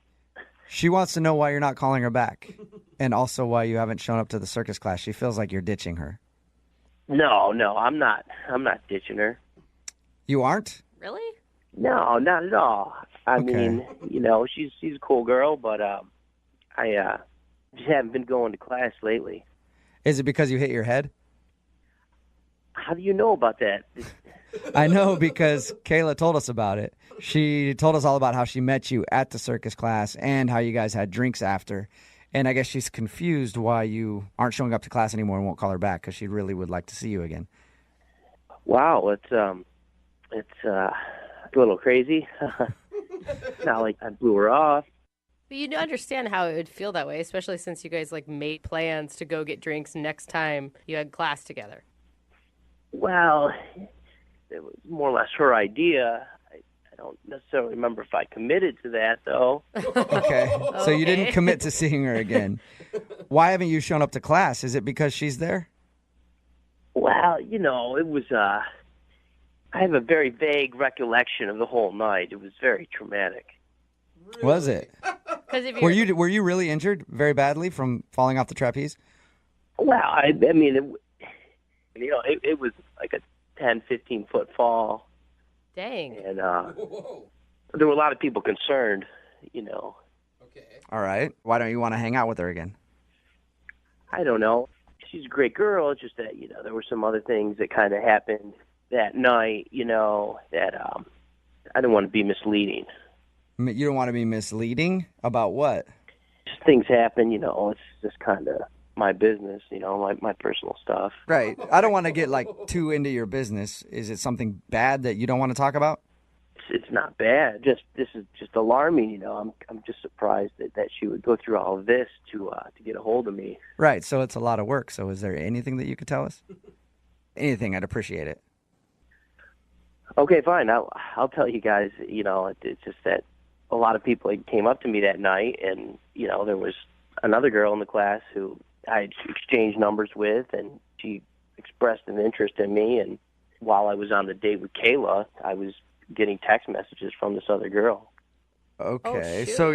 She wants to know why you're not calling her back and also why you haven't shown up to the circus class. She feels like you're ditching her. No, I'm not ditching her. You aren't? Really? No, not at all. I Okay. mean, she's a cool girl, but I just haven't been going to class lately. Is it because you hit your head? How do you know about that? I know because Kayla told us about it. She told us all about how she met you at the circus class and how you guys had drinks after. And I guess she's confused why you aren't showing up to class anymore and won't call her back because she really would like to see you again. Wow, it's a little crazy. Not like I blew her off. But you understand how it would feel that way, especially since you guys made plans to go get drinks next time you had class together. Well, it was more or less her idea. I don't necessarily remember if I committed to that, though. Okay. So you didn't commit to seeing her again. Why haven't you shown up to class? Is it because she's there? Well, it was, I have a very vague recollection of the whole night. It was very traumatic. Really? Was it? If Were you really injured very badly from falling off the trapeze? Well, I mean, it was like a 10, 15-foot fall. Dang. And there were a lot of people concerned, Okay. All right. Why don't you want to hang out with her again? I don't know. She's a great girl. It's just that, there were some other things that kind of happened that night, that I didn't want to be misleading. You don't want to be misleading? About what? Just things happen, it's just kind of my business, my personal stuff. Right. I don't want to get too into your business. Is it something bad that you don't want to talk about? It's not bad. This is just alarming. I'm just surprised that she would go through all of this to get a hold of me. Right. So it's a lot of work. So is there anything that you could tell us? Anything. I'd appreciate it. Okay, fine. I'll tell you guys. It's just that a lot of people came up to me that night, and there was another girl in the class who I exchanged numbers with, and she expressed an interest in me. And while I was on the date with Kayla, I was getting text messages from this other girl. Okay, shoot. so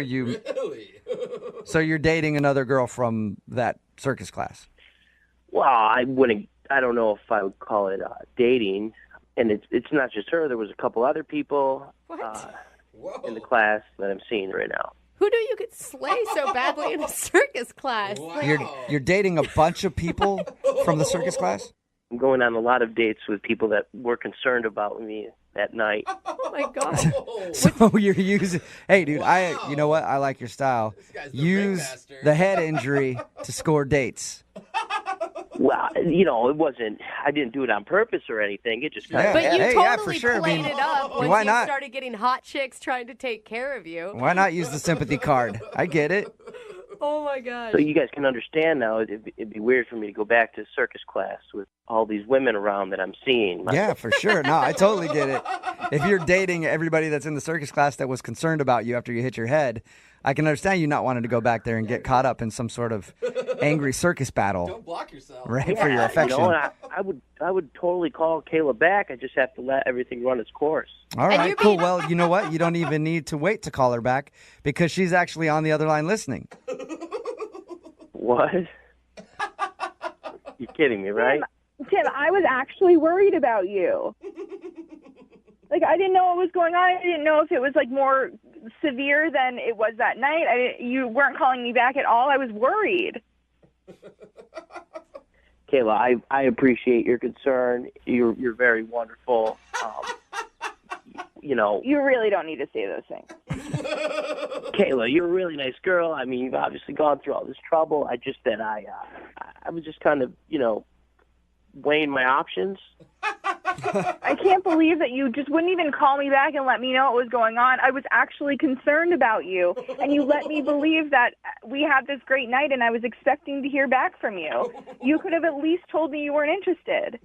so you're dating another girl from that circus class? Well, I don't know if I would call it dating, and it's not just her. There was a couple other people in the class that I'm seeing right now. Who knew you could slay so badly in a circus class? Wow. You're dating a bunch of people from the circus class? I'm going on a lot of dates with people that were concerned about me that night. Oh my god. So you're using. Hey, dude, you know what? I like your style. Use the head injury to score dates. Well, it wasn't. I didn't do it on purpose or anything. It just kind of. But you Hey, totally yeah, for sure. played it up once why you not? started getting hot chicks trying to take care of you. Why not use the sympathy card? I get it. Oh my gosh. So you guys can understand now. It'd be weird for me to go back to circus class with all these women around that I'm seeing. Yeah, for sure. No, I totally get it. If you're dating everybody that's in the circus class that was concerned about you after you hit your head, I can understand you not wanting to go back there and get caught up in some sort of angry circus battle. Don't block yourself. Right, for your affection. I would totally call Kayla back. I just have to let everything run its course. All right, cool. Well, you know what? You don't even need to wait to call her back because she's actually on the other line listening. What? You're kidding me, right? Tim, I was actually worried about you. Like, I didn't know what was going on. I didn't know if it was, like, more severe than it was that night. You weren't calling me back at all. I was worried. Kayla, I appreciate your concern. You're very wonderful. You really don't need to say those things. Kayla, you're a really nice girl. I mean, you've obviously gone through all this trouble. I was just kind of, weighing my options. I can't believe that you just wouldn't even call me back and let me know what was going on. I was actually concerned about you, and you let me believe that we had this great night, and I was expecting to hear back from you. You could have at least told me you weren't interested.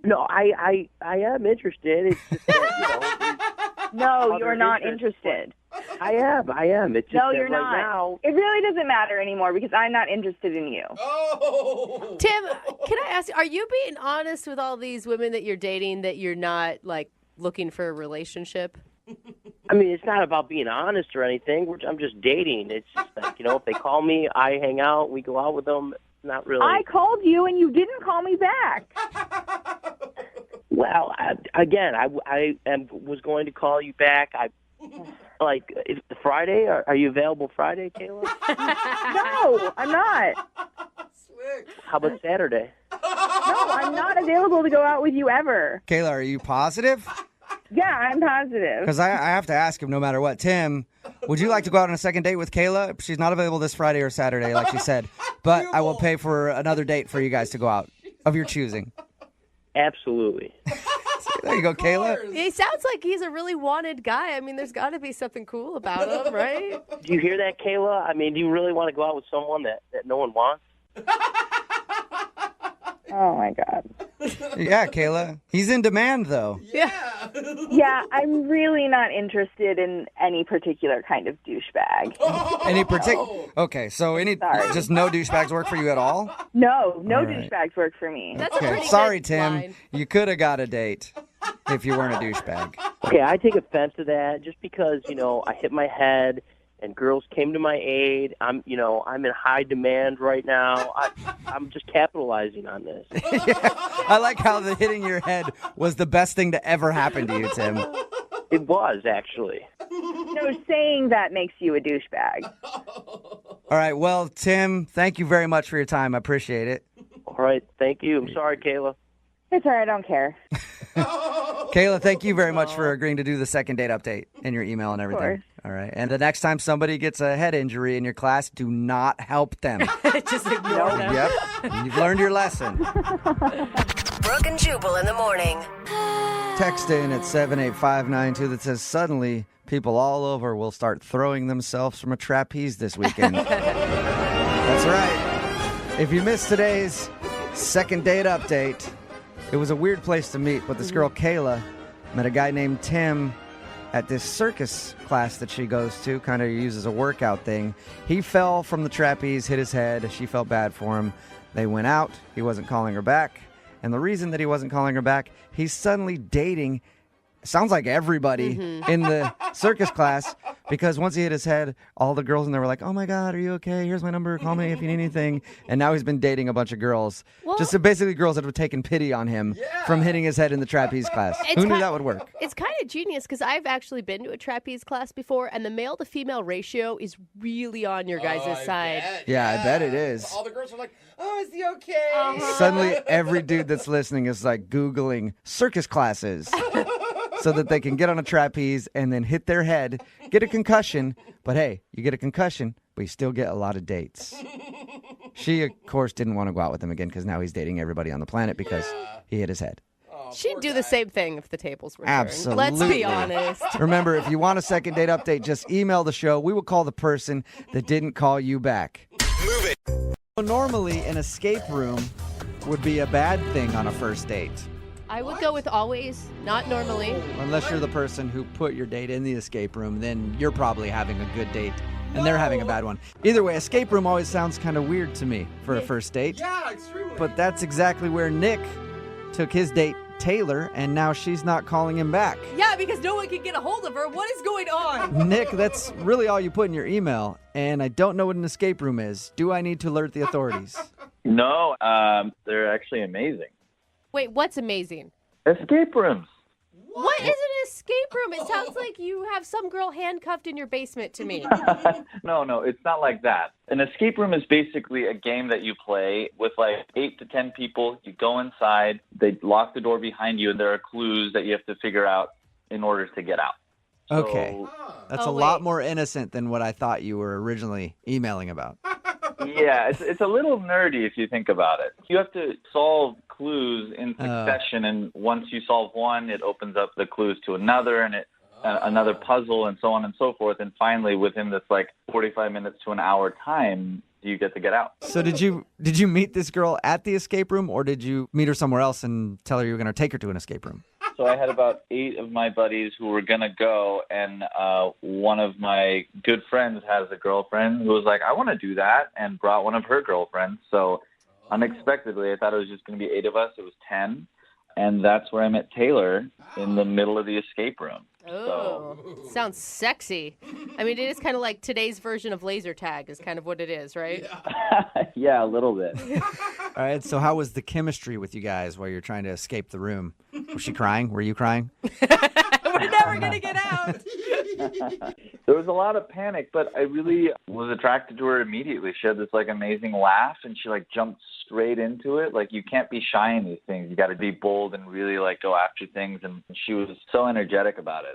No, I am interested. It's just that, No, you're not interested. I am. It's just no, that you're right not. Now, it really doesn't matter anymore because I'm not interested in you. Oh. Tim, can I ask you, are you being honest with all these women that you're dating that you're not, like, looking for a relationship? I mean, it's not about being honest or anything. I'm just dating. It's just like, if they call me, I hang out, we go out with them. Not really. I called you and you didn't call me back. Well, I was going to call you back. Friday? Are you available Friday, Kayla? No, I'm not. How about Saturday? No, I'm not available to go out with you ever. Kayla, are you positive? Yeah, I'm positive. Because I have to ask him no matter what. Tim, would you like to go out on a second date with Kayla? She's not available this Friday or Saturday, like she said. But I will pay for another date for you guys to go out of your choosing. Absolutely. There you go, Kayla. He sounds like he's a really wanted guy. I mean, there's got to be something cool about him, right? Do you hear that, Kayla? I mean, do you really want to go out with someone that no one wants? Oh, my God. Yeah, Kayla. He's in demand, though. Yeah. Yeah, I'm really not interested in any particular kind of douchebag. Any particular? Okay, so just no douchebags work for you at all? No All right. douchebags work for me. That's a Okay, pretty sorry, good Tim. line. You could have got a date if you weren't a douchebag. Okay, I take offense to that just because, I hit my head and girls came to my aid. I'm in high demand right now. I'm just capitalizing on this. I like how the hitting your head was the best thing to ever happen to you, Tim. It was, actually. No, saying that makes you a douchebag. All right, well, Tim, thank you very much for your time. I appreciate it. All right, thank you. I'm sorry, Kayla. It's all right, I don't care. Kayla, thank you very much for agreeing to do the second date update in your email and everything. course. All right. And the next time somebody gets a head injury in your class, do not help them. Just ignore them. Yep. You've learned your lesson. Brooke and Jubal in the morning. Text in at 78592 that says, suddenly people all over will start throwing themselves from a trapeze this weekend. That's right. If you missed today's second date update, it was a weird place to meet, but this girl, Kayla, met a guy named Tim at this circus class that she goes to, kind of uses a workout thing. He fell from the trapeze, hit his head. She felt bad for him. They went out. He wasn't calling her back. And the reason that he wasn't calling her back, he's suddenly dating, sounds like everybody in the circus class, because once he hit his head, all the girls in there were like, oh my God, are you okay? Here's my number. Call me if you need anything. And now he's been dating a bunch of girls. Well, just basically girls that have taken pity on him from hitting his head in the trapeze class. Who knew that would work? It's kind of genius because I've actually been to a trapeze class before, and the male to female ratio is really on your guys' side. Yeah, I bet it is. All the girls are like, "Oh, is he okay?" Suddenly, every dude that's listening is like Googling circus classes so that they can get on a trapeze and then hit their head, get a concussion. But hey, you get a concussion, but you still get a lot of dates. She, of course, didn't want to go out with him again because now he's dating everybody on the planet because he hit his head. She'd do the same thing if the tables were Absolutely. turned. Let's be honest. Remember, if you want a second date update, just email the show. We will call the person that didn't call you back. Move it. Normally, an escape room would be a bad thing on a first date. I would go with always, not normally. Unless you're the person who put your date in the escape room, then you're probably having a good date and they're having a bad one. Either way, escape room always sounds kind of weird to me for a first date. Yeah, extremely. But that's exactly where Nick took his date, Taylor, and now she's not calling him back. Yeah, because no one can get a hold of her. What is going on? Nick, that's really all you put in your email, and I don't know what an escape room is. Do I need to alert the authorities? No, they're actually amazing. Wait, what's amazing? Escape rooms. What is an escape room? It sounds like you have some girl handcuffed in your basement to me. No, it's not like that. An escape room is basically a game that you play with like 8 to 10 people. You go inside, they lock the door behind you, and there are clues that you have to figure out in order to get out. Okay. That's a lot more innocent than what I thought you were originally emailing about. Yeah, it's a little nerdy if you think about it. You have to solve clues in succession, and once you solve one, it opens up the clues to another, and another puzzle, and so on and so forth. And finally, within this like 45 minutes to an hour time, you get to get out. So did you meet this girl at the escape room, or did you meet her somewhere else and tell her you were going to take her to an escape room? So I had about 8 of my buddies who were going to go, and one of my good friends has a girlfriend who was like, I want to do that, and brought one of her girlfriends. So unexpectedly, I thought it was just going to be 8 of us. It was 10, and that's where I met Taylor, in the middle of the escape room. Oh, sounds sexy. I mean, it is kind of like today's version of laser tag is kind of what it is, right? Yeah, a little bit. All right, so how was the chemistry with you guys while you're trying to escape the room? Was she crying? Were you crying? We're never going to get out. There was a lot of panic, but I really was attracted to her immediately. She had this like amazing laugh, and she like jumped straight into it. Like, you can't be shy in these things. You got to be bold and really like go after things. And she was so energetic about it.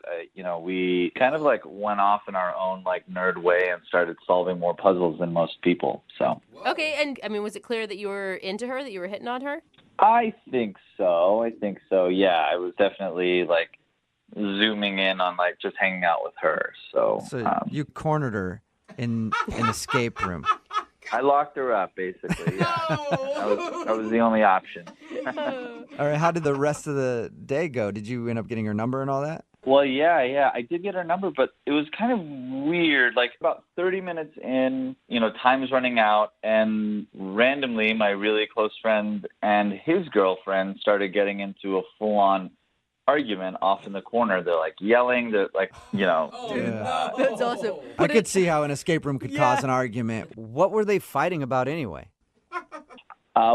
We kind of like went off in our own like nerd way and started solving more puzzles than most people. So okay, and I mean, was it clear that you were into her, that you were hitting on her? I think so. Yeah, I was definitely like zooming in on like just hanging out with her. So you cornered her in an escape room. I locked her up, basically. Yeah. That was the only option. All right, how did the rest of the day go? Did you end up getting her number and all that? Well, yeah, I did get her number, but it was kind of weird. Like about 30 minutes in, time's running out, and randomly my really close friend and his girlfriend started getting into a full-on argument off in the corner. They're like yelling. They're like, That's awesome. I could see how an escape room could cause an argument. What were they fighting about anyway?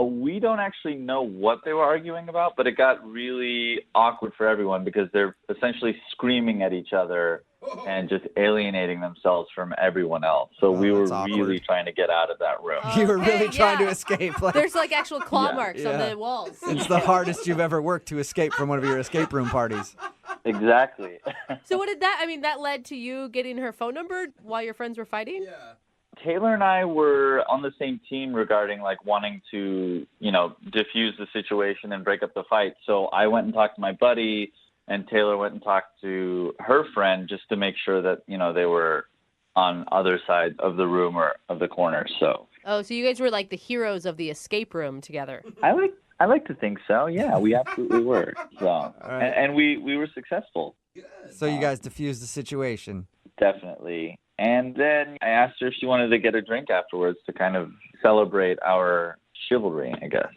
We don't actually know what they were arguing about, but it got really awkward for everyone because they're essentially screaming at each other and just alienating themselves from everyone else. So we were really trying to get out of that room. You were really trying to escape. There's like actual claw marks on the walls. It's the hardest you've ever worked to escape from one of your escape room parties. Exactly. So what did that led to you getting her phone number while your friends were fighting? Yeah. Taylor and I were on the same team regarding like wanting to, diffuse the situation and break up the fight. So I went and talked to my buddy, and Taylor went and talked to her friend just to make sure that, they were on other sides of the room or of the corner. So. Oh, so you guys were like the heroes of the escape room together. I like to think so. Yeah, we absolutely were. So, and we were successful. So you guys diffused the situation. Definitely. And then I asked her if she wanted to get a drink afterwards to kind of celebrate our chivalry, I guess.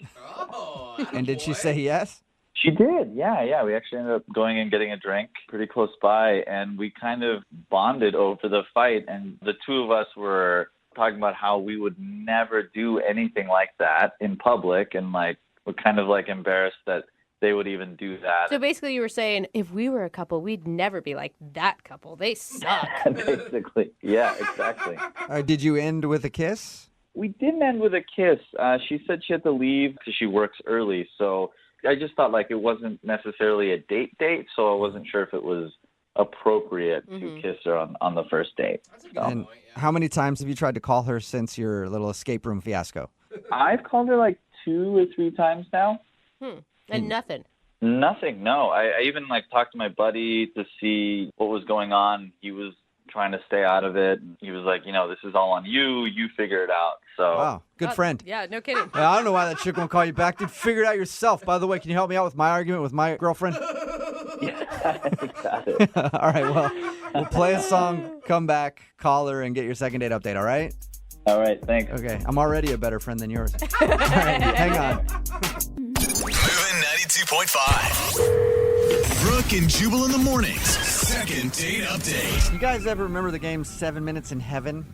And did she say yes? She did, yeah. We actually ended up going and getting a drink pretty close by, and we kind of bonded over the fight. And the two of us were talking about how we would never do anything like that in public, and like we're kind of like embarrassed that they would even do that. So basically you were saying if we were a couple, we'd never be like that couple. They suck. Basically. Yeah, exactly. Did you end with a kiss? We didn't end with a kiss. She said she had to leave because she works early. So I just thought like it wasn't necessarily a date, so I wasn't sure if it was appropriate to kiss her on the first date. So. And how many times have you tried to call her since your little escape room fiasco? I've called her like 2 or 3 times now. And nothing. Nothing, no. I even like talked to my buddy to see what was going on. He was trying to stay out of it. He was like, this is all on you. You figure it out. So Wow, good friend. Yeah, no kidding. I don't know why that chick won't call you back. Dude, figure it out yourself. By the way, can you help me out with my argument with my girlfriend? Got it. All right, well, we'll play a song, come back, call her, and get your second date update, all right? All right, thanks. Okay, I'm already a better friend than yours. All right, hang on. Moving 92.5. Brooke and Jubal in the mornings. Second date update. You guys ever remember the game 7 Minutes in Heaven?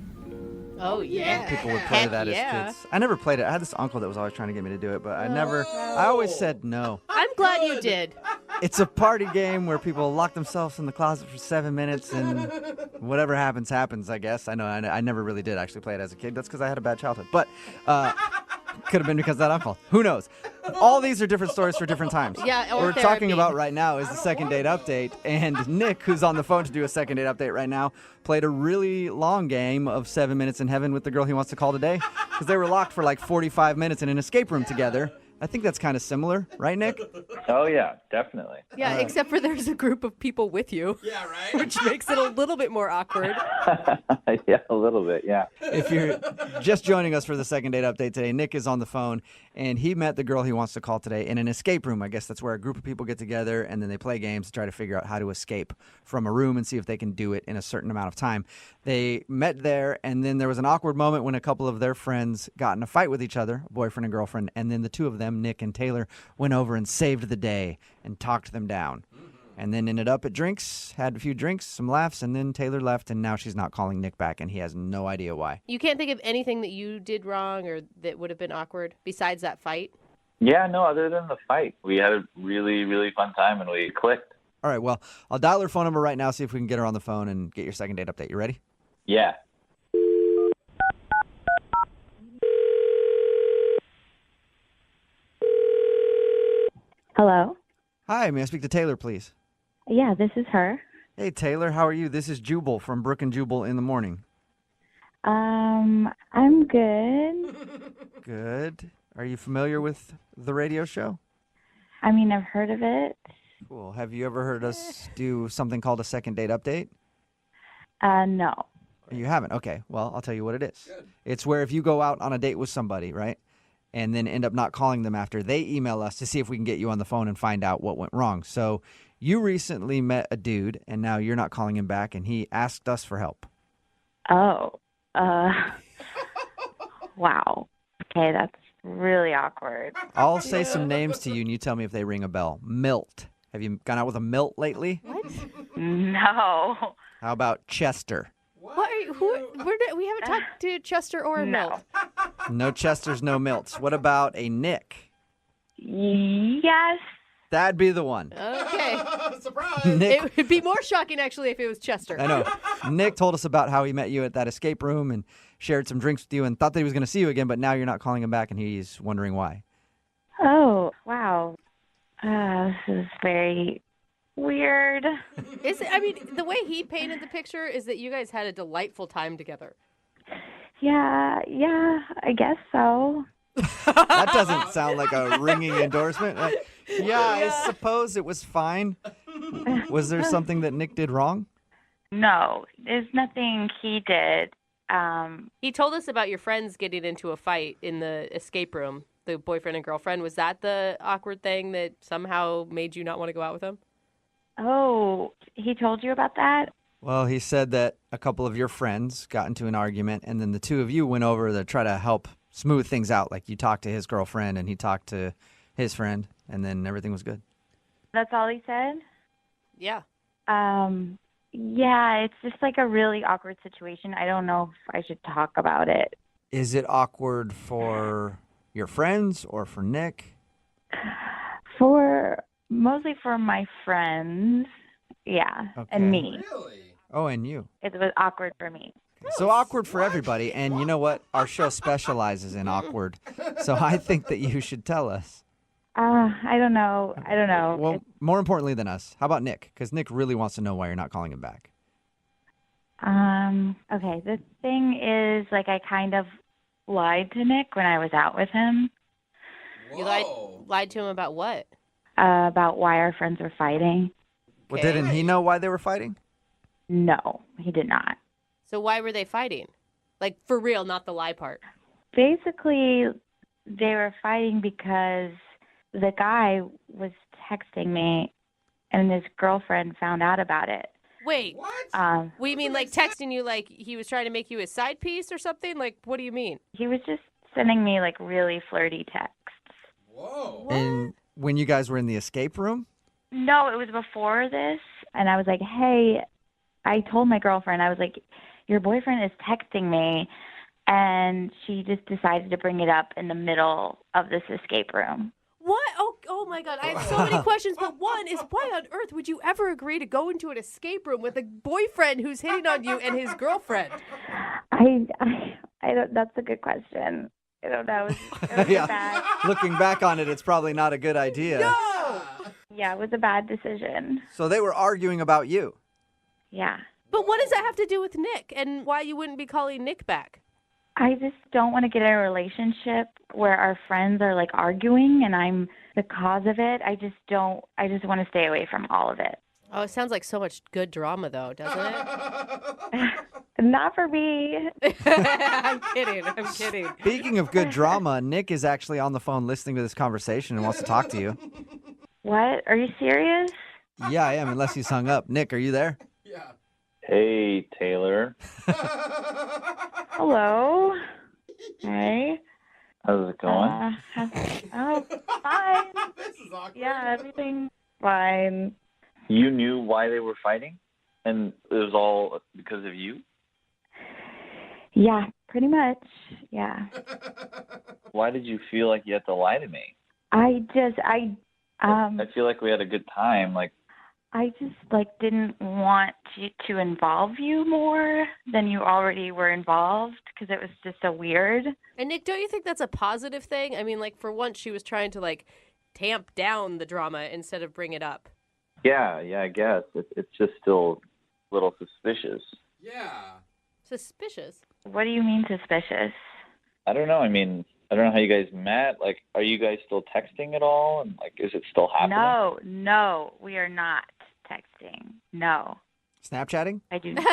Oh, yeah. People would play that as kids. I never played it. I had this uncle that was always trying to get me to do it, but I always said no. I'm glad you did. It's a party game where people lock themselves in the closet for 7 minutes and whatever happens, happens, I guess. I know I never really did actually play it as a kid. That's because I had a bad childhood. But could have been because of that uncle. Who knows? All these are different stories for different times. Yeah, or what we're talking about right now is the second date update. And Nick, who's on the phone to do a second date update right now, played a really long game of 7 Minutes in Heaven with the girl he wants to call today because they were locked for like 45 minutes in an escape room together. I think that's kind of similar, right, Nick? Oh, yeah, definitely. Yeah, except for there's a group of people with you. Yeah, right? Which makes it a little bit more awkward. Yeah, a little bit, yeah. If you're just joining us for the second date update today, Nick is on the phone, and he met the girl he wants to call today in an escape room. I guess that's where a group of people get together, and then they play games to try to figure out how to escape from a room and see if they can do it in a certain amount of time. They met there, and then there was an awkward moment when a couple of their friends got in a fight with each other, boyfriend and girlfriend, and then the two of them, Nick and Taylor, went over and saved the day and talked them down. And then ended up at drinks, had a few drinks, some laughs, and then Taylor left, and now she's not calling Nick back, and he has no idea why. You can't think of anything that you did wrong or that would have been awkward besides that fight? Yeah, no, other than the fight. We had a really, really fun time, and we clicked. All right, well, I'll dial her phone number right now, see if we can get her on the phone and get your second date update. You ready? Yeah. Hello? Hi, may I speak to Taylor, please? Yeah, this is her. Hey, Taylor, how are you? This is Jubal from Brooke and Jubal in the morning. I'm good. Good. Are you familiar with the radio show? I mean, I've heard of it. Cool. Have you ever heard us do something called a second date update? No. You haven't? Okay. Well, I'll tell you what it is. It's where if you go out on a date with somebody, right, and then end up not calling them after, they email us to see if we can get you on the phone and find out what went wrong. So you recently met a dude, and now you're not calling him back, and he asked us for help. Oh. Wow. Okay, that's really awkward. I'll say some names to you, and you tell me if they ring a bell. Milt. Have you gone out with a Milt lately? What? No. How about Chester? What are you, we haven't talked to Chester or Milt. No Chesters, no Milts. What about a Nick? Yes. That'd be the one. Okay. Surprise! Nick, It would be more shocking, actually, if it was Chester. I know. Nick told us about how he met you at that escape room and shared some drinks with you and thought that he was going to see you again, but now you're not calling him back and he's wondering why. Oh, wow. This is very weird. I mean, the way he painted the picture is that you guys had a delightful time together. Yeah, I guess so. That doesn't sound like a ringing endorsement. Yeah, I suppose it was fine. Was there something that Nick did wrong? No, there's nothing he did. He told us about your friends getting into a fight in the escape room, the boyfriend and girlfriend. Was that the awkward thing that somehow made you not want to go out with him? Oh, he told you about that? Well, he said that a couple of your friends got into an argument, and then the two of you went over to try to help smooth things out. Like you talked to his girlfriend, and he talked to his friend, and then everything was good. That's all he said? Yeah. Yeah, it's just like a really awkward situation. I don't know if I should talk about it. Is it awkward for your friends or for Nick? Mostly for my friends, yeah, Okay. and me. Oh, and you. It was awkward for me. So awkward for everybody. And you know what? Our show specializes in awkward. So I think that you should tell us. I don't know. Well, more importantly than us, how about Nick? Because Nick really wants to know why you're not calling him back. Okay, the thing is, like, I kind of lied to Nick when I was out with him. You lied to him about what? About why our friends were fighting. Well, didn't he know why they were fighting? No, he did not. So why were they fighting? Like, for real, not the lie part. Basically, they were fighting because the guy was texting me, and his girlfriend found out about it. Wait. What? We mean like texting you like he was trying to make you a side piece or something? Like, what do you mean? He was just sending me, like, really flirty texts. Whoa. And when you guys were in the escape room? No, it was before this, and I was like, hey, I told my girlfriend, I was like, your boyfriend is texting me, and she just decided to bring it up in the middle of this escape room. What? Oh my God. I have so many questions, but one is why on earth would you ever agree to go into an escape room with a boyfriend who's hitting on you and his girlfriend? I don't, that's a good question. I don't know. It was Yeah. bad. Looking back on it, it's probably not a good idea. No! Yeah, it was a bad decision. So they were arguing about you. Yeah. But what does that have to do with Nick and why you wouldn't be calling Nick back? I just don't want to get in a relationship where our friends are, like, arguing and I'm the cause of it. I just want to stay away from all of it. Oh, it sounds like so much good drama, though, doesn't it? Not for me. I'm kidding. Speaking of good drama, Nick is actually on the phone listening to this conversation and wants to talk to you. What? Are you serious? Yeah, I am, unless he's hung up. Nick, are you there? Yeah. Hey, Taylor. Hello. Hey. How's it going? Oh, fine. This is awkward. Yeah, everything's fine. You knew why they were fighting? And it was all because of you? Yeah, pretty much. Yeah. Why did you feel like you had to lie to me? I feel like we had a good time. Like, I just, like, didn't want to involve you more than you already were involved because it was just so weird. And Nick, don't you think that's a positive thing? I mean, like, for once she was trying to, like, tamp down the drama instead of bring it up. yeah, I guess. It's just still a little suspicious. Yeah. Suspicious? What do you mean suspicious? I don't know. I mean, I don't know how you guys met. Like, are you guys still texting at all? And, like, is it still happening? No, we are not texting. No. Snapchatting? I do not.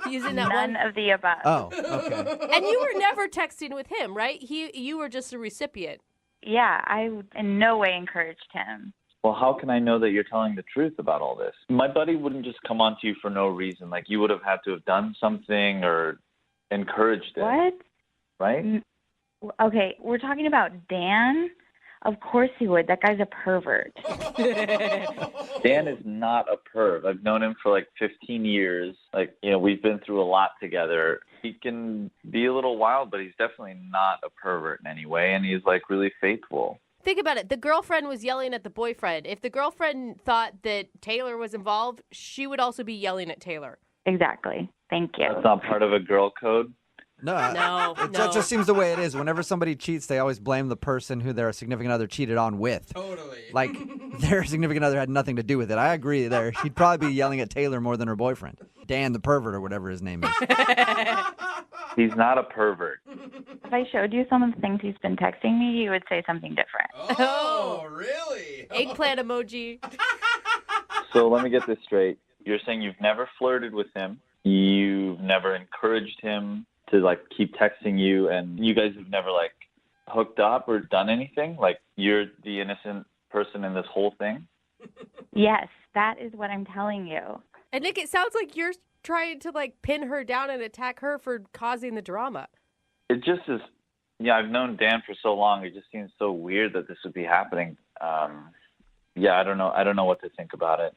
Using that None of the above. Oh, okay. And you were never texting with him, right? You were just a recipient. Yeah, I in no way encouraged him. Well, how can I know that you're telling the truth about all this? My buddy wouldn't just come on to you for no reason. Like, you would have had to have done something or encouraged it. What? Right? Okay, we're talking about Dan. Of course he would. That guy's a pervert. Dan is not a perv. I've known him for like 15 years. Like, you know, we've been through a lot together. He can be a little wild, but he's definitely not a pervert in any way. And he's like really faithful. Think about it. The girlfriend was yelling at the boyfriend. If the girlfriend thought that Taylor was involved, she would also be yelling at Taylor. Exactly. Thank you. That's not part of a girl code. No. No. That just seems the way it is. Whenever somebody cheats, they always blame the person who their significant other cheated on with. Totally. Like, their significant other had nothing to do with it. I agree there. She'd probably be yelling at Taylor more than her boyfriend. Dan the pervert or whatever his name is. He's not a pervert. If I showed you some of the things he's been texting me, you would say something different. Oh, really? Eggplant emoji. So let me get this straight. You're saying you've never flirted with him. You've never encouraged him to, like, keep texting you, and you guys have never, like, hooked up or done anything? Like, you're the innocent person in this whole thing? Yes, that is what I'm telling you. And Nick, it sounds like you're trying to, like, pin her down and attack her for causing the drama. It just is, yeah, I've known Dan for so long. It just seems so weird that this would be happening. Yeah, I don't know what to think about it.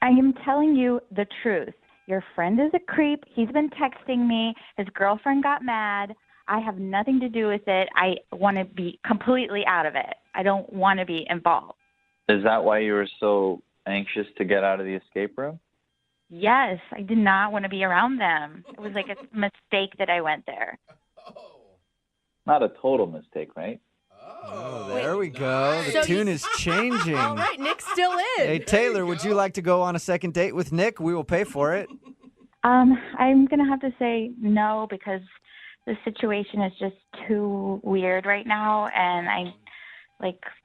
I am telling you the truth. Your friend is a creep. He's been texting me. His girlfriend got mad. I have nothing to do with it. I want to be completely out of it. I don't want to be involved. Is that why you were so anxious to get out of the escape room? Yes, I did not want to be around them. It was like a mistake that I went there. Not a total mistake, right? Oh, there we go. The tune is changing. All right, Nick's still in. Hey, Taylor, would you like to go on a second date with Nick? We will pay for it. I'm going to have to say no because the situation is just too weird right now, and I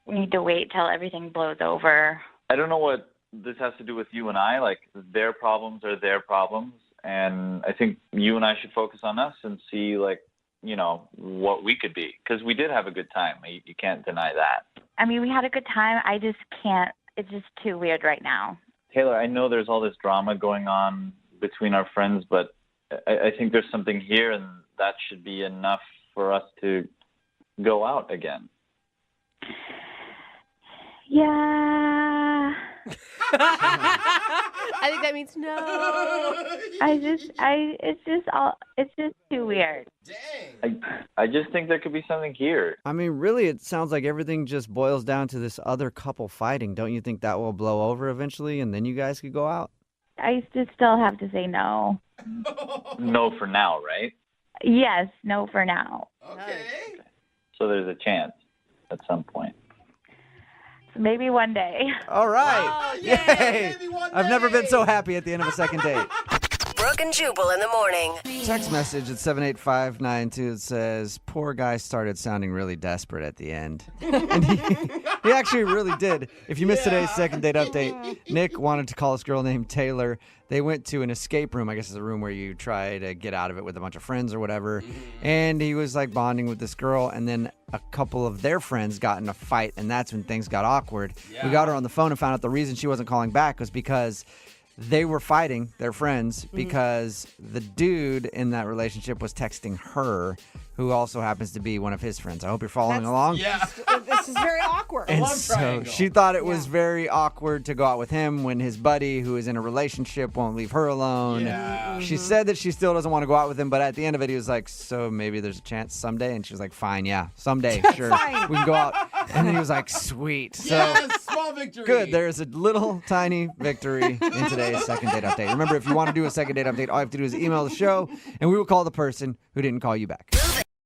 need to wait till everything blows over. I don't know what this has to do with you and I. Like, their problems are their problems, and I think you and I should focus on us and see, like, you know, what we could be. Because we did have a good time. You can't deny that. I mean, we had a good time. I just can't. It's just too weird right now. Taylor, I know there's all this drama going on between our friends, but I think there's something here, and that should be enough for us to go out again. Yeah. I think that means no. It's just too weird. I just think there could be something here. I mean, really, it sounds like everything just boils down to this other couple fighting. Don't you think that will blow over eventually, and then you guys could go out? I just still have to say no. No for now, right? Yes, no for now. Okay. So there's a chance at some point. So maybe one day. All right. Oh, yay! maybe one I've never been day. so happy at the end of a second date. Brooke and Jubal in the morning. Text message at 78592 says, poor guy started sounding really desperate at the end. And he actually really did. If you missed today's second date update, Nick wanted to call this girl named Taylor. They went to an escape room. I guess it's a room where you try to get out of it with a bunch of friends or whatever. And he was like bonding with this girl. And then a couple of their friends got in a fight. And that's when things got awkward. We got her on the phone and found out the reason she wasn't calling back was because they were fighting, their friends, because the dude in that relationship was texting her, who also happens to be one of his friends. I hope you're following along. Yeah. This is very awkward. And so she thought it was very awkward to go out with him when his buddy, who is in a relationship, won't leave her alone. Yeah. She said that she still doesn't want to go out with him, but at the end of it, he was like, so maybe there's a chance someday? And she was like, fine, yeah, someday, sure. We can go out. And then he was like, sweet. So Yes, small victory. good. There's a little tiny victory in today's second date update. Remember, if you want to do a second date update, all you have to do is email the show, and we will call the person who didn't call you back.